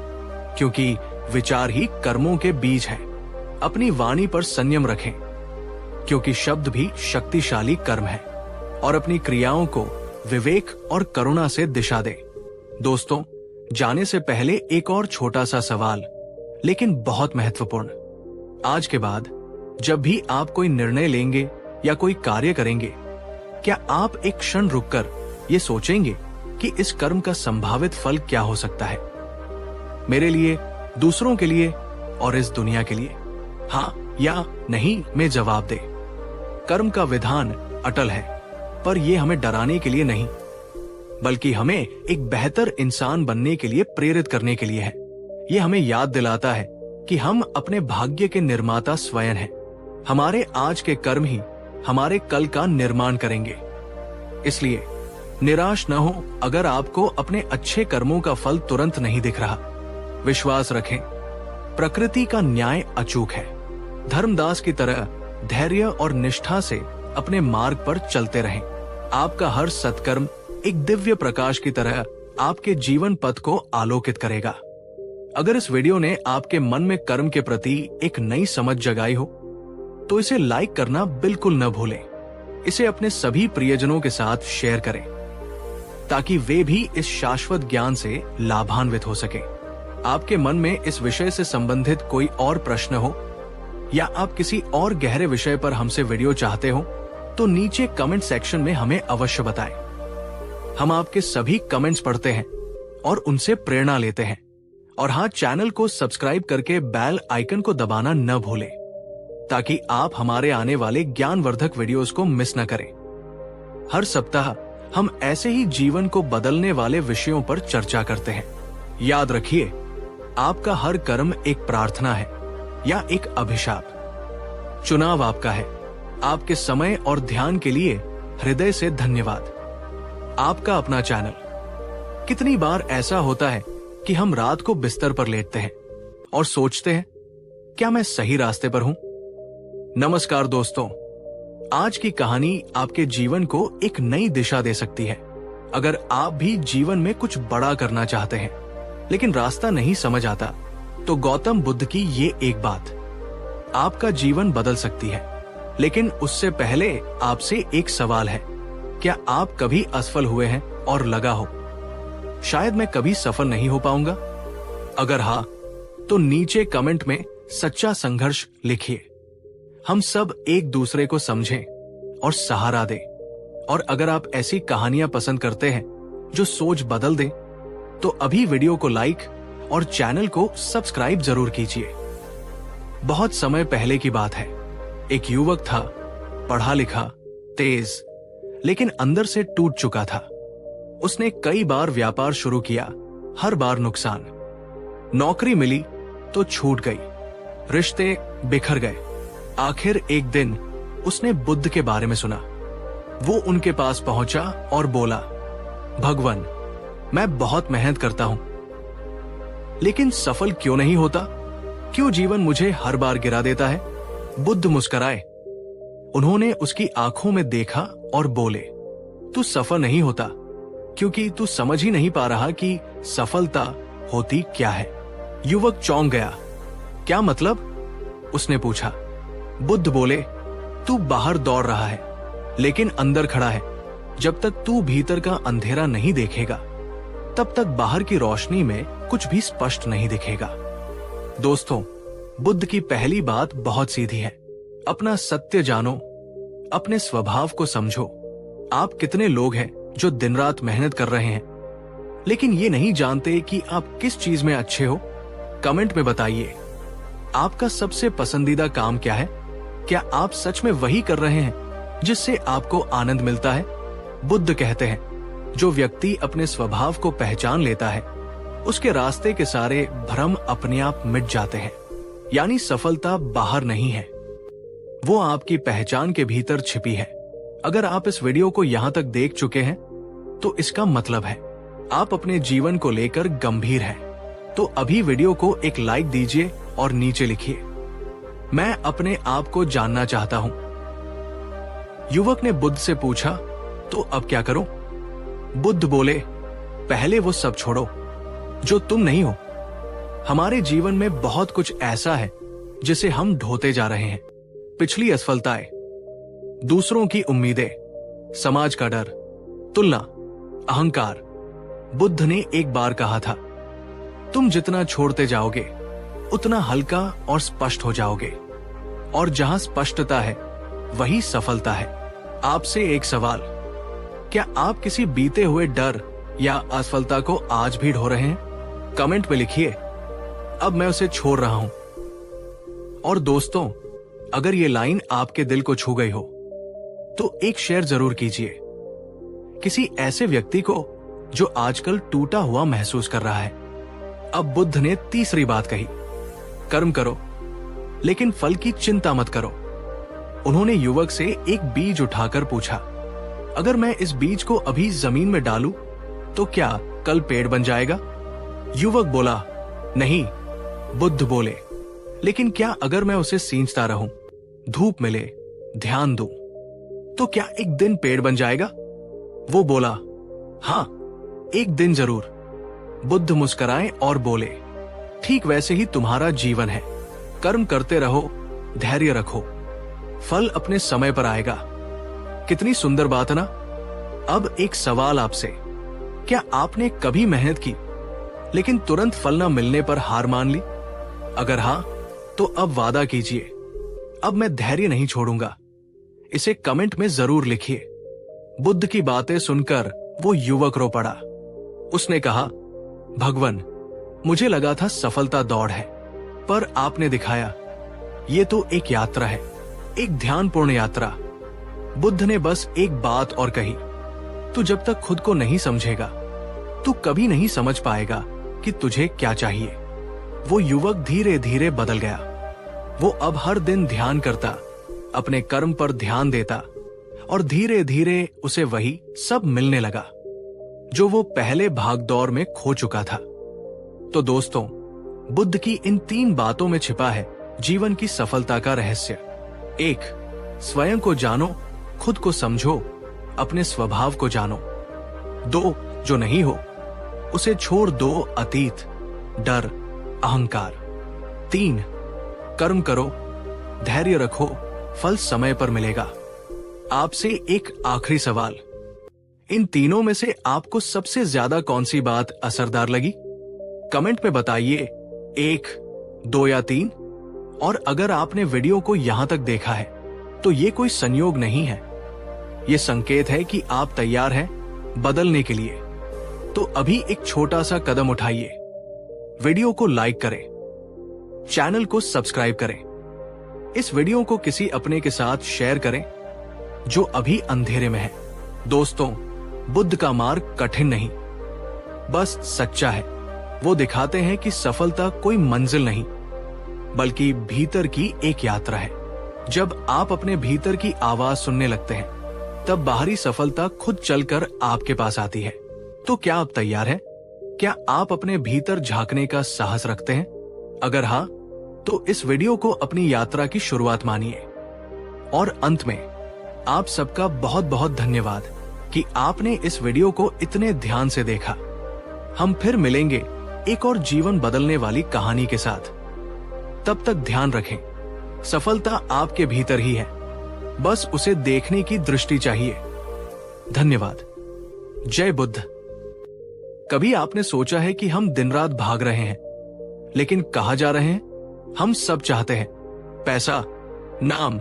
क्योंकि विचार ही कर्मों के बीज हैं। अपनी वाणी पर संयम रखें, क्योंकि शब्द भी शक्तिशाली कर्म है, और अपनी क्रियाओं को विवेक और करुणा से दिशा दें। दोस्तों, जाने से पहले एक और छोटा सा सवाल, लेकिन बहुत महत्वपूर्ण। आज के बाद जब भी आप कोई निर्णय लेंगे या कोई कार्य करेंगे, क्या आप एक क्षण रुककर ये सोचेंगे कि इस कर्म का संभावित फल क्या हो सकता है, मेरे लिए, दूसरों के लिए और इस दुनिया के लिए? हाँ या नहीं में जवाब दे। कर्म का विधान अटल है, पर यह हमें डराने के लिए नहीं, बल्कि हमें एक बेहतर इंसान बनने के लिए प्रेरित करने के लिए है। यह हमें याद दिलाता है कि हम अपने भाग्य के निर्माता स्वयं हैं। हमारे आज के कर्म ही हमारे कल का निर्माण करेंगे। इसलिए निराश न हो अगर आपको अपने अच्छे कर्मों का फल तुरंत नहीं दिख रहा। विश्वास रखें, प्रकृति का न्याय अचूक है। धर्मदास की तरह धैर्य और निष्ठा से अपने मार्ग पर चलते रहें। आपका हर सत्कर्म एक दिव्य प्रकाश की तरह आपके जीवन पथ को आलोकित करेगा। अगर इस वीडियो ने आपके मन में कर्म के प्रति एक नई समझ जगाई हो तो इसे लाइक करना बिल्कुल न भूलें। इसे अपने सभी प्रियजनों के साथ शेयर करें ताकि वे भी इस शाश्वत ज्ञान से लाभान्वित हो सके। आपके मन में इस विषय से संबंधित कोई और प्रश्न हो या आप किसी और गहरे विषय पर हमसे वीडियो चाहते हो तो नीचे कमेंट सेक्शन में हमें अवश्य बताएं। हम आपके सभी कमेंट्स पढ़ते हैं और उनसे प्रेरणा लेते हैं। और हाँ, चैनल को सब्सक्राइब करके बेल आइकन को दबाना न भूलें ताकि आप हमारे आने वाले ज्ञानवर्धक वीडियोस को मिस न करें। हर सप्ताह हम ऐसे ही जीवन को बदलने वाले विषयों पर चर्चा करते हैं। याद रखिए, आपका हर कर्म एक प्रार्थना है या एक अभिशाप। चुनाव आपका है। आपके समय और ध्यान के लिए हृदय से धन्यवाद। आपका अपना चैनल। कितनी बार ऐसा होता है कि हम रात को बिस्तर पर लेटते हैं और सोचते हैं, क्या मैं सही रास्ते पर हूं? नमस्कार दोस्तों, आज की कहानी आपके जीवन को एक नई दिशा दे सकती है। अगर आप भी जीवन में कुछ बड़ा करना चाहते हैं लेकिन रास्ता नहीं समझ आता तो गौतम बुद्ध की ये एक बात आपका जीवन बदल सकती है। लेकिन उससे पहले आपसे एक सवाल है, क्या आप कभी असफल हुए हैं और लगा हो शायद मैं कभी सफल नहीं हो पाऊंगा? अगर हाँ तो नीचे कमेंट में सच्चा संघर्ष लिखिए। हम सब एक दूसरे को समझें और सहारा दें। और अगर आप ऐसी कहानियां पसंद करते हैं जो सोच बदल दें तो अभी वीडियो को लाइक और चैनल को सब्सक्राइब जरूर कीजिए। बहुत समय पहले की बात है। एक युवक था, पढ़ा लिखा, तेज, लेकिन अंदर से टूट चुका था। उसने कई बार व्यापार शुरू किया, हर बार नुकसान। नौकरी मिली तो छूट गई, रिश्ते बिखर गए। आखिर एक दिन उसने बुद्ध के बारे में सुना। वो उनके पास पहुंचा और बोला, भगवान, मैं बहुत मेहनत करता हूं लेकिन सफल क्यों नहीं होता? क्यों जीवन मुझे हर बार गिरा देता है? बुद्ध मुस्कुराए। उन्होंने उसकी आंखों में देखा और बोले, तू सफल नहीं होता क्योंकि तू समझ ही नहीं पा रहा कि सफलता होती क्या है। युवक चौंक गया। क्या मतलब? उसने पूछा। बुद्ध बोले, तू बाहर दौड़ रहा है लेकिन अंदर खड़ा है। जब तक तू भीतर का अंधेरा नहीं देखेगा तब तक बाहर की रोशनी में कुछ भी स्पष्ट नहीं दिखेगा। दोस्तों, बुद्ध की पहली बात बहुत सीधी है। अपना सत्य जानो, अपने स्वभाव को समझो। आप कितने लोग हैं जो दिन रात मेहनत कर रहे हैं लेकिन ये नहीं जानते कि आप किस चीज में अच्छे हो? कमेंट में बताइए, आपका सबसे पसंदीदा काम क्या है? क्या आप सच में वही कर रहे हैं जिससे आपको आनंद मिलता है? बुद्ध कहते हैं, जो व्यक्ति अपने स्वभाव को पहचान लेता है उसके रास्ते के सारे भ्रम अपने आप मिट जाते हैं। यानी सफलता बाहर नहीं है, वो आपकी पहचान के भीतर छिपी है। अगर आप इस वीडियो को यहां तक देख चुके हैं तो इसका मतलब है आप अपने जीवन को लेकर गंभीर हैं। तो अभी वीडियो को एक लाइक दीजिए और नीचे लिखिए, मैं अपने आप को जानना चाहता हूं। युवक ने बुद्ध से पूछा, तो अब क्या करूं? बुद्ध बोले, पहले वो सब छोड़ो जो तुम नहीं हो। हमारे जीवन में बहुत कुछ ऐसा है जिसे हम ढोते जा रहे हैं। पिछली असफलताएं, दूसरों की उम्मीदें, समाज का डर, तुलना, अहंकार। बुद्ध ने एक बार कहा था, तुम जितना छोड़ते जाओगे उतना हल्का और स्पष्ट हो जाओगे। और जहां स्पष्टता है वही सफलता है। आपसे एक सवाल, क्या आप किसी बीते हुए डर या असफलता को आज भी ढो रहे हैं? कमेंट में लिखिए, अब मैं उसे छोड़ रहा हूं। और दोस्तों, अगर ये लाइन आपके दिल को छू गई हो तो एक शेयर जरूर कीजिए किसी ऐसे व्यक्ति को जो आजकल टूटा हुआ महसूस कर रहा है। अब बुद्ध ने तीसरी बात कही, कर्म करो लेकिन फल की चिंता मत करो। उन्होंने युवक से एक बीज उठाकर पूछा, अगर मैं इस बीज को अभी जमीन में डालूं तो क्या कल पेड़ बन जाएगा? युवक बोला, नहीं। बुद्ध बोले, लेकिन क्या अगर मैं उसे सींचता रहूं, धूप मिले, ध्यान दूं, तो क्या एक दिन पेड़ बन जाएगा? वो बोला, हाँ, एक दिन जरूर। बुद्ध मुस्कुराए और बोले, ठीक वैसे ही तुम्हारा जीवन है। कर्म करते रहो, धैर्य रखो, फल अपने समय पर आएगा। कितनी सुंदर बात है ना। अब एक सवाल आपसे, क्या आपने कभी मेहनत की लेकिन तुरंत फल न मिलने पर हार मान ली? अगर हां, तो अब वादा कीजिए, अब मैं धैर्य नहीं छोड़ूंगा। इसे कमेंट में जरूर लिखिए। बुद्ध की बातें सुनकर वो युवक रो पड़ा। उसने कहा, भगवान, मुझे लगा था सफलता दौड़ है, पर आपने दिखाया ये तो एक यात्रा है, एक ध्यानपूर्ण यात्रा। बुद्ध ने बस एक बात और कही, तू जब तक खुद को नहीं समझेगा तू कभी नहीं समझ पाएगा कि तुझे क्या चाहिए। वो युवक धीरे धीरे बदल गया। वो अब हर दिन ध्यान करता, अपने कर्म पर ध्यान देता और धीरे धीरे उसे वही सब मिलने लगा जो वो पहले भागदौड़ में खो चुका था। तो दोस्तों, बुद्ध की इन 3 बातों में छिपा है जीवन की सफलता का रहस्य। 1. स्वयं को जानो, खुद को समझो, अपने स्वभाव को जानो। 2. जो नहीं हो उसे छोड़ दो, अतीत, डर, अहंकार। 3. कर्म करो, धैर्य रखो, फल समय पर मिलेगा। आपसे एक आखिरी सवाल, इन तीनों में से आपको सबसे ज्यादा कौन सी बात असरदार लगी? कमेंट में बताइए, 1, 2 या 3। और अगर आपने वीडियो को यहां तक देखा है तो ये कोई संयोग नहीं है, ये संकेत है कि आप तैयार हैं बदलने के लिए। तो अभी एक छोटा सा कदम उठाइए, वीडियो को लाइक करें, चैनल को सब्सक्राइब करें, इस वीडियो को किसी अपने के साथ शेयर करें जो अभी अंधेरे में है। दोस्तों, बुद्ध का मार्ग कठिन नहीं, बस सच्चा है। वो दिखाते हैं कि सफलता कोई मंजिल नहीं बल्कि भीतर की एक यात्रा है। जब आप अपने भीतर की आवाज सुनने लगते हैं तब बाहरी सफलता खुद चलकर आपके पास आती है। तो क्या आप तैयार हैं? क्या आप अपने भीतर झांकने का साहस रखते हैं? अगर हाँ, तो इस वीडियो को अपनी यात्रा की शुरुआत मानिए। और अंत में आप सबका बहुत बहुत धन्यवाद कि आपने इस वीडियो को इतने ध्यान से देखा। हम फिर मिलेंगे एक और जीवन बदलने वाली कहानी के साथ। तब तक ध्यान रखें, सफलता आपके भीतर ही है, बस उसे देखने की दृष्टि चाहिए। धन्यवाद। जय बुद्ध। कभी आपने सोचा है कि हम दिन रात भाग रहे हैं, लेकिन कहां जा रहे हैं? हम सब चाहते हैं पैसा, नाम,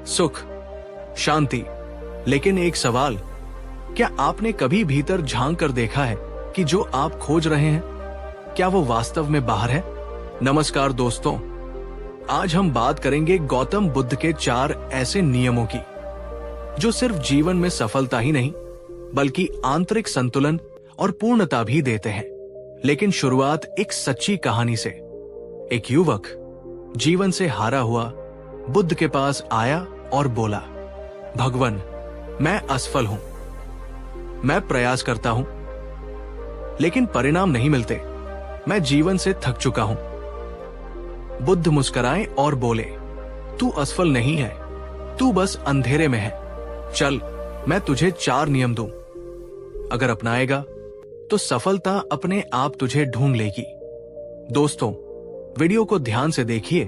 सुख, शांति, लेकिन एक सवाल, क्या आपने कभी भीतर झांक कर देखा है कि जो आप खोज रहे हैं क्या वो वास्तव में बाहर है? नमस्कार दोस्तों, आज हम बात करेंगे गौतम बुद्ध के 4 ऐसे नियमों की जो सिर्फ जीवन में सफलता ही नहीं बल्कि आंतरिक संतुलन और पूर्णता भी देते हैं। लेकिन शुरुआत एक सच्ची कहानी से। एक युवक जीवन से हारा हुआ बुद्ध के पास आया और बोला, भगवान, मैं असफल हूं, मैं प्रयास करता हूं लेकिन परिणाम नहीं मिलते, मैं जीवन से थक चुका हूं। बुद्ध मुस्कुराए और बोले, तू असफल नहीं है, तू बस अंधेरे में है। चल, मैं तुझे 4 नियम दूं, अगर अपनाएगा तो सफलता अपने आप तुझे ढूंढ लेगी। दोस्तों, वीडियो को ध्यान से देखिए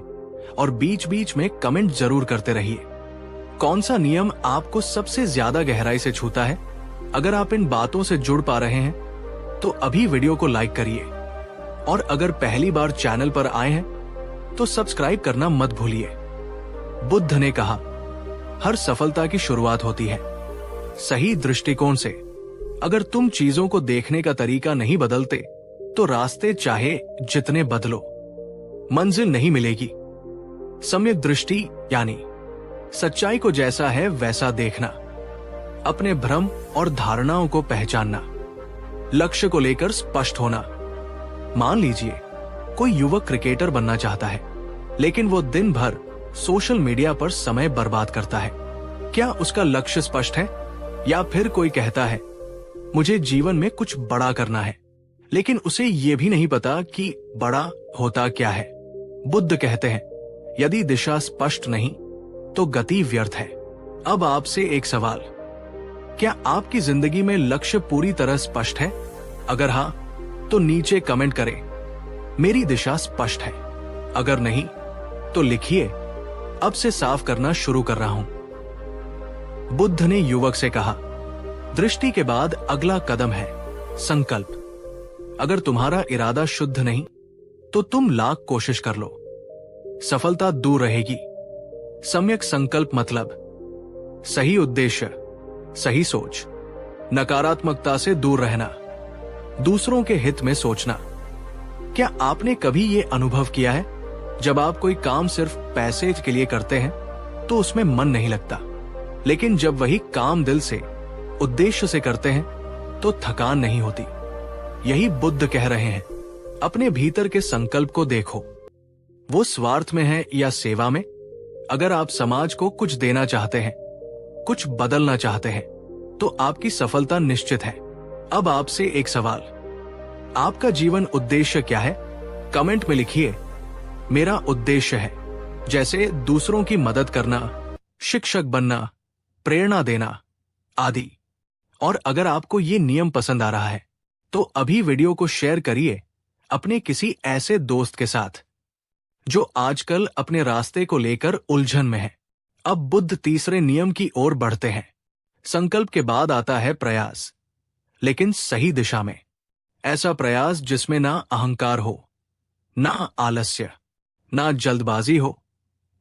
और बीच बीच में कमेंट जरूर करते रहिए। कौन सा नियम आपको सबसे ज्यादा गहराई से छूता है? अगर आप इन बातों से जुड़ पा रहे हैं तो अभी वीडियो को लाइक करिए, और अगर पहली बार चैनल पर आए हैं तो सब्सक्राइब करना मत भूलिए। बुद्ध ने कहा, हर सफलता की शुरुआत होती है सही दृष्टिकोण से। अगर तुम चीजों को देखने का तरीका नहीं बदलते तो रास्ते चाहे जितने बदलो मंजिल नहीं मिलेगी। सम्यक दृष्टि यानी सच्चाई को जैसा है वैसा देखना, अपने भ्रम और धारणाओं को पहचानना, लक्ष्य को लेकर स्पष्ट होना। मान लीजिए कोई युवक क्रिकेटर बनना चाहता है लेकिन वो दिन भर सोशल मीडिया पर समय बर्बाद करता है। क्या उसका लक्ष्य स्पष्ट है? या फिर कोई कहता है मुझे जीवन में कुछ बड़ा करना है, लेकिन उसे ये भी नहीं पता कि बड़ा होता क्या है। बुद्ध कहते हैं, यदि दिशा स्पष्ट नहीं तो गति व्यर्थ है। अब आपसे एक सवाल, क्या आपकी जिंदगी में लक्ष्य पूरी तरह स्पष्ट है अगर हाँ तो नीचे कमेंट करें, मेरी दिशा स्पष्ट है। अगर नहीं तो लिखिए, अब से साफ करना शुरू कर रहा हूं। बुद्ध ने युवक से कहा, दृष्टि के बाद अगला कदम है संकल्प। अगर तुम्हारा इरादा शुद्ध नहीं तो तुम लाख कोशिश कर लो, सफलता दूर रहेगी। सम्यक संकल्प मतलब सही उद्देश्य, सही सोच, नकारात्मकता से दूर रहना, दूसरों के हित में सोचना। क्या आपने कभी यह अनुभव किया है, जब आप कोई काम सिर्फ पैसे के लिए करते हैं तो उसमें मन नहीं लगता, लेकिन जब वही काम दिल से, उद्देश्य से करते हैं तो थकान नहीं होती। यही बुद्ध कह रहे हैं, अपने भीतर के संकल्प को देखो, वो स्वार्थ में है या सेवा में। अगर आप समाज को कुछ देना चाहते हैं, कुछ बदलना चाहते हैं, तो आपकी सफलता निश्चित है। अब आपसे एक सवाल, आपका जीवन उद्देश्य क्या है? कमेंट में लिखिए, मेरा उद्देश्य है जैसे दूसरों की मदद करना, शिक्षक बनना, प्रेरणा देना आदि। और अगर आपको ये नियम पसंद आ रहा है तो अभी वीडियो को शेयर करिए अपने किसी ऐसे दोस्त के साथ जो आजकल अपने रास्ते को लेकर उलझन में है। अब बुद्ध तीसरे नियम की ओर बढ़ते हैं। संकल्प के बाद आता है प्रयास, लेकिन सही दिशा में। ऐसा प्रयास जिसमें ना अहंकार हो, ना आलस्य, ना जल्दबाजी हो,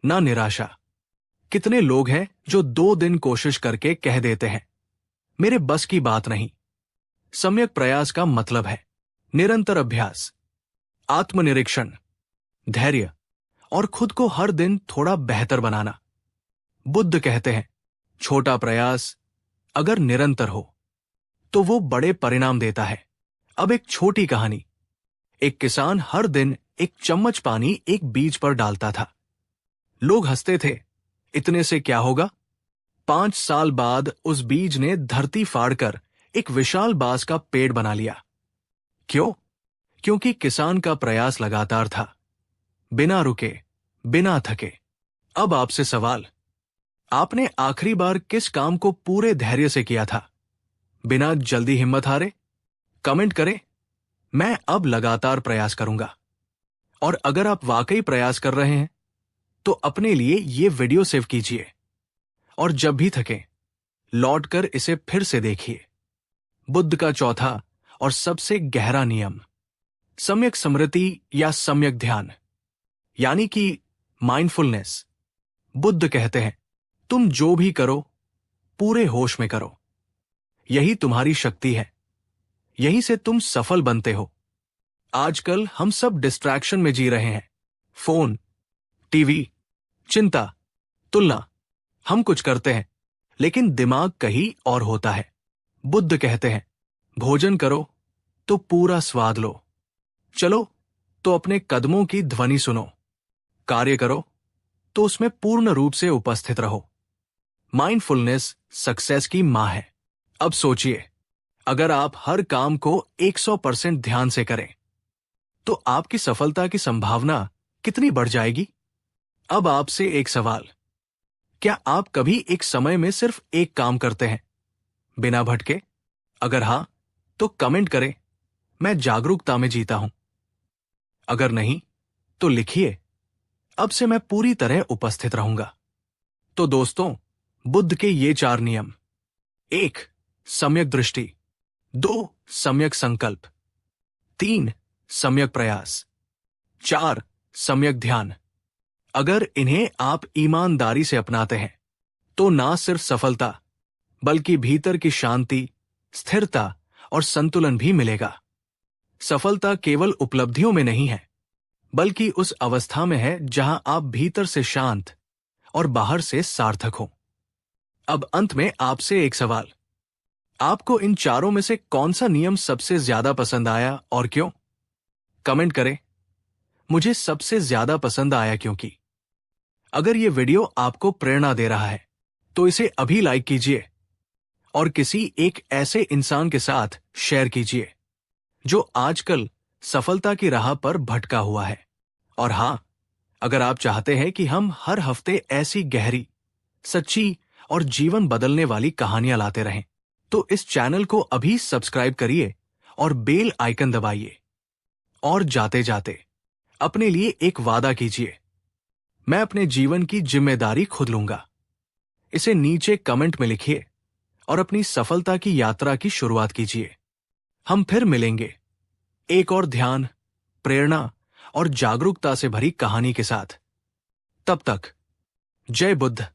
ना निराशा। कितने लोग हैं जो 2 दिन कोशिश करके कह देते हैं, मेरे बस की बात नहीं। सम्यक प्रयास का मतलब है निरंतर अभ्यास, आत्मनिरीक्षण, धैर्य और खुद को हर दिन थोड़ा बेहतर बनाना। बुद्ध कहते हैं, छोटा प्रयास अगर निरंतर हो तो वो बड़े परिणाम देता है। अब एक छोटी कहानी। एक किसान हर दिन एक चम्मच पानी एक बीज पर डालता था। लोग हंसते थे, इतने से क्या होगा? 5 साल बाद उस बीज ने धरती फाड़कर एक विशाल बांस का पेड़ बना लिया। क्यों? क्योंकि किसान का प्रयास लगातार था, बिना रुके, बिना थके। अब आपसे सवाल, आपने आखिरी बार किस काम को पूरे धैर्य से किया था, बिना जल्दी हिम्मत हारे? कमेंट करें, मैं अब लगातार प्रयास करूंगा। और अगर आप वाकई प्रयास कर रहे हैं तो अपने लिए ये वीडियो सेव कीजिए और जब भी थके लौटकर इसे फिर से देखिए। बुद्ध का चौथा और सबसे गहरा नियम, सम्यक स्मृति या सम्यक ध्यान, यानी कि माइंडफुलनेस। बुद्ध कहते हैं, तुम जो भी करो पूरे होश में करो। यही तुम्हारी शक्ति है, यहीं से तुम सफल बनते हो। आजकल हम सब डिस्ट्रैक्शन में जी रहे हैं, फोन, टीवी, चिंता, तुलना। हम कुछ करते हैं लेकिन दिमाग कहीं और होता है। बुद्ध कहते हैं, भोजन करो तो पूरा स्वाद लो, चलो तो अपने कदमों की ध्वनि सुनो, कार्य करो तो उसमें पूर्ण रूप से उपस्थित रहो। माइंडफुलनेस सक्सेस की मां है। अब सोचिए, अगर आप हर काम को 100% ध्यान से करें तो आपकी सफलता की संभावना कितनी बढ़ जाएगी? अब आपसे एक सवाल, क्या आप कभी एक समय में सिर्फ एक काम करते हैं, बिना भटके? अगर हां तो कमेंट करें, मैं जागरूकता में जीता हूं। अगर नहीं तो लिखिए, अब से मैं पूरी तरह उपस्थित रहूंगा। तो दोस्तों, बुद्ध के ये 4 नियम: 1. सम्यक दृष्टि, 2. सम्यक संकल्प, 3. सम्यक प्रयास, 4. सम्यक ध्यान। अगर इन्हें आप ईमानदारी से अपनाते हैं तो ना सिर्फ सफलता बल्कि भीतर की शांति, स्थिरता और संतुलन भी मिलेगा। सफलता केवल उपलब्धियों में नहीं है, बल्कि उस अवस्था में है जहां आप भीतर से शांत और बाहर से सार्थक हो। अब अंत में आपसे एक सवाल, आपको इन चारों में से कौन सा नियम सबसे ज्यादा पसंद आया और क्यों? कमेंट करें, मुझे सबसे ज्यादा पसंद आया क्योंकि। अगर ये वीडियो आपको प्रेरणा दे रहा है तो इसे अभी लाइक कीजिए और किसी एक ऐसे इंसान के साथ शेयर कीजिए जो आजकल सफलता की राह पर भटका हुआ है। और हां, अगर आप चाहते हैं कि हम हर हफ्ते ऐसी गहरी, सच्ची और जीवन बदलने वाली कहानियां लाते रहें तो इस चैनल को अभी सब्सक्राइब करिए और बेल आइकन दबाइए। और जाते जाते अपने लिए एक वादा कीजिए, मैं अपने जीवन की जिम्मेदारी खुद लूंगा। इसे नीचे कमेंट में लिखिए और अपनी सफलता की यात्रा की शुरुआत कीजिए। हम फिर मिलेंगे एक और ध्यान, प्रेरणा और जागरूकता से भरी कहानी के साथ। तब तक जय बुद्ध।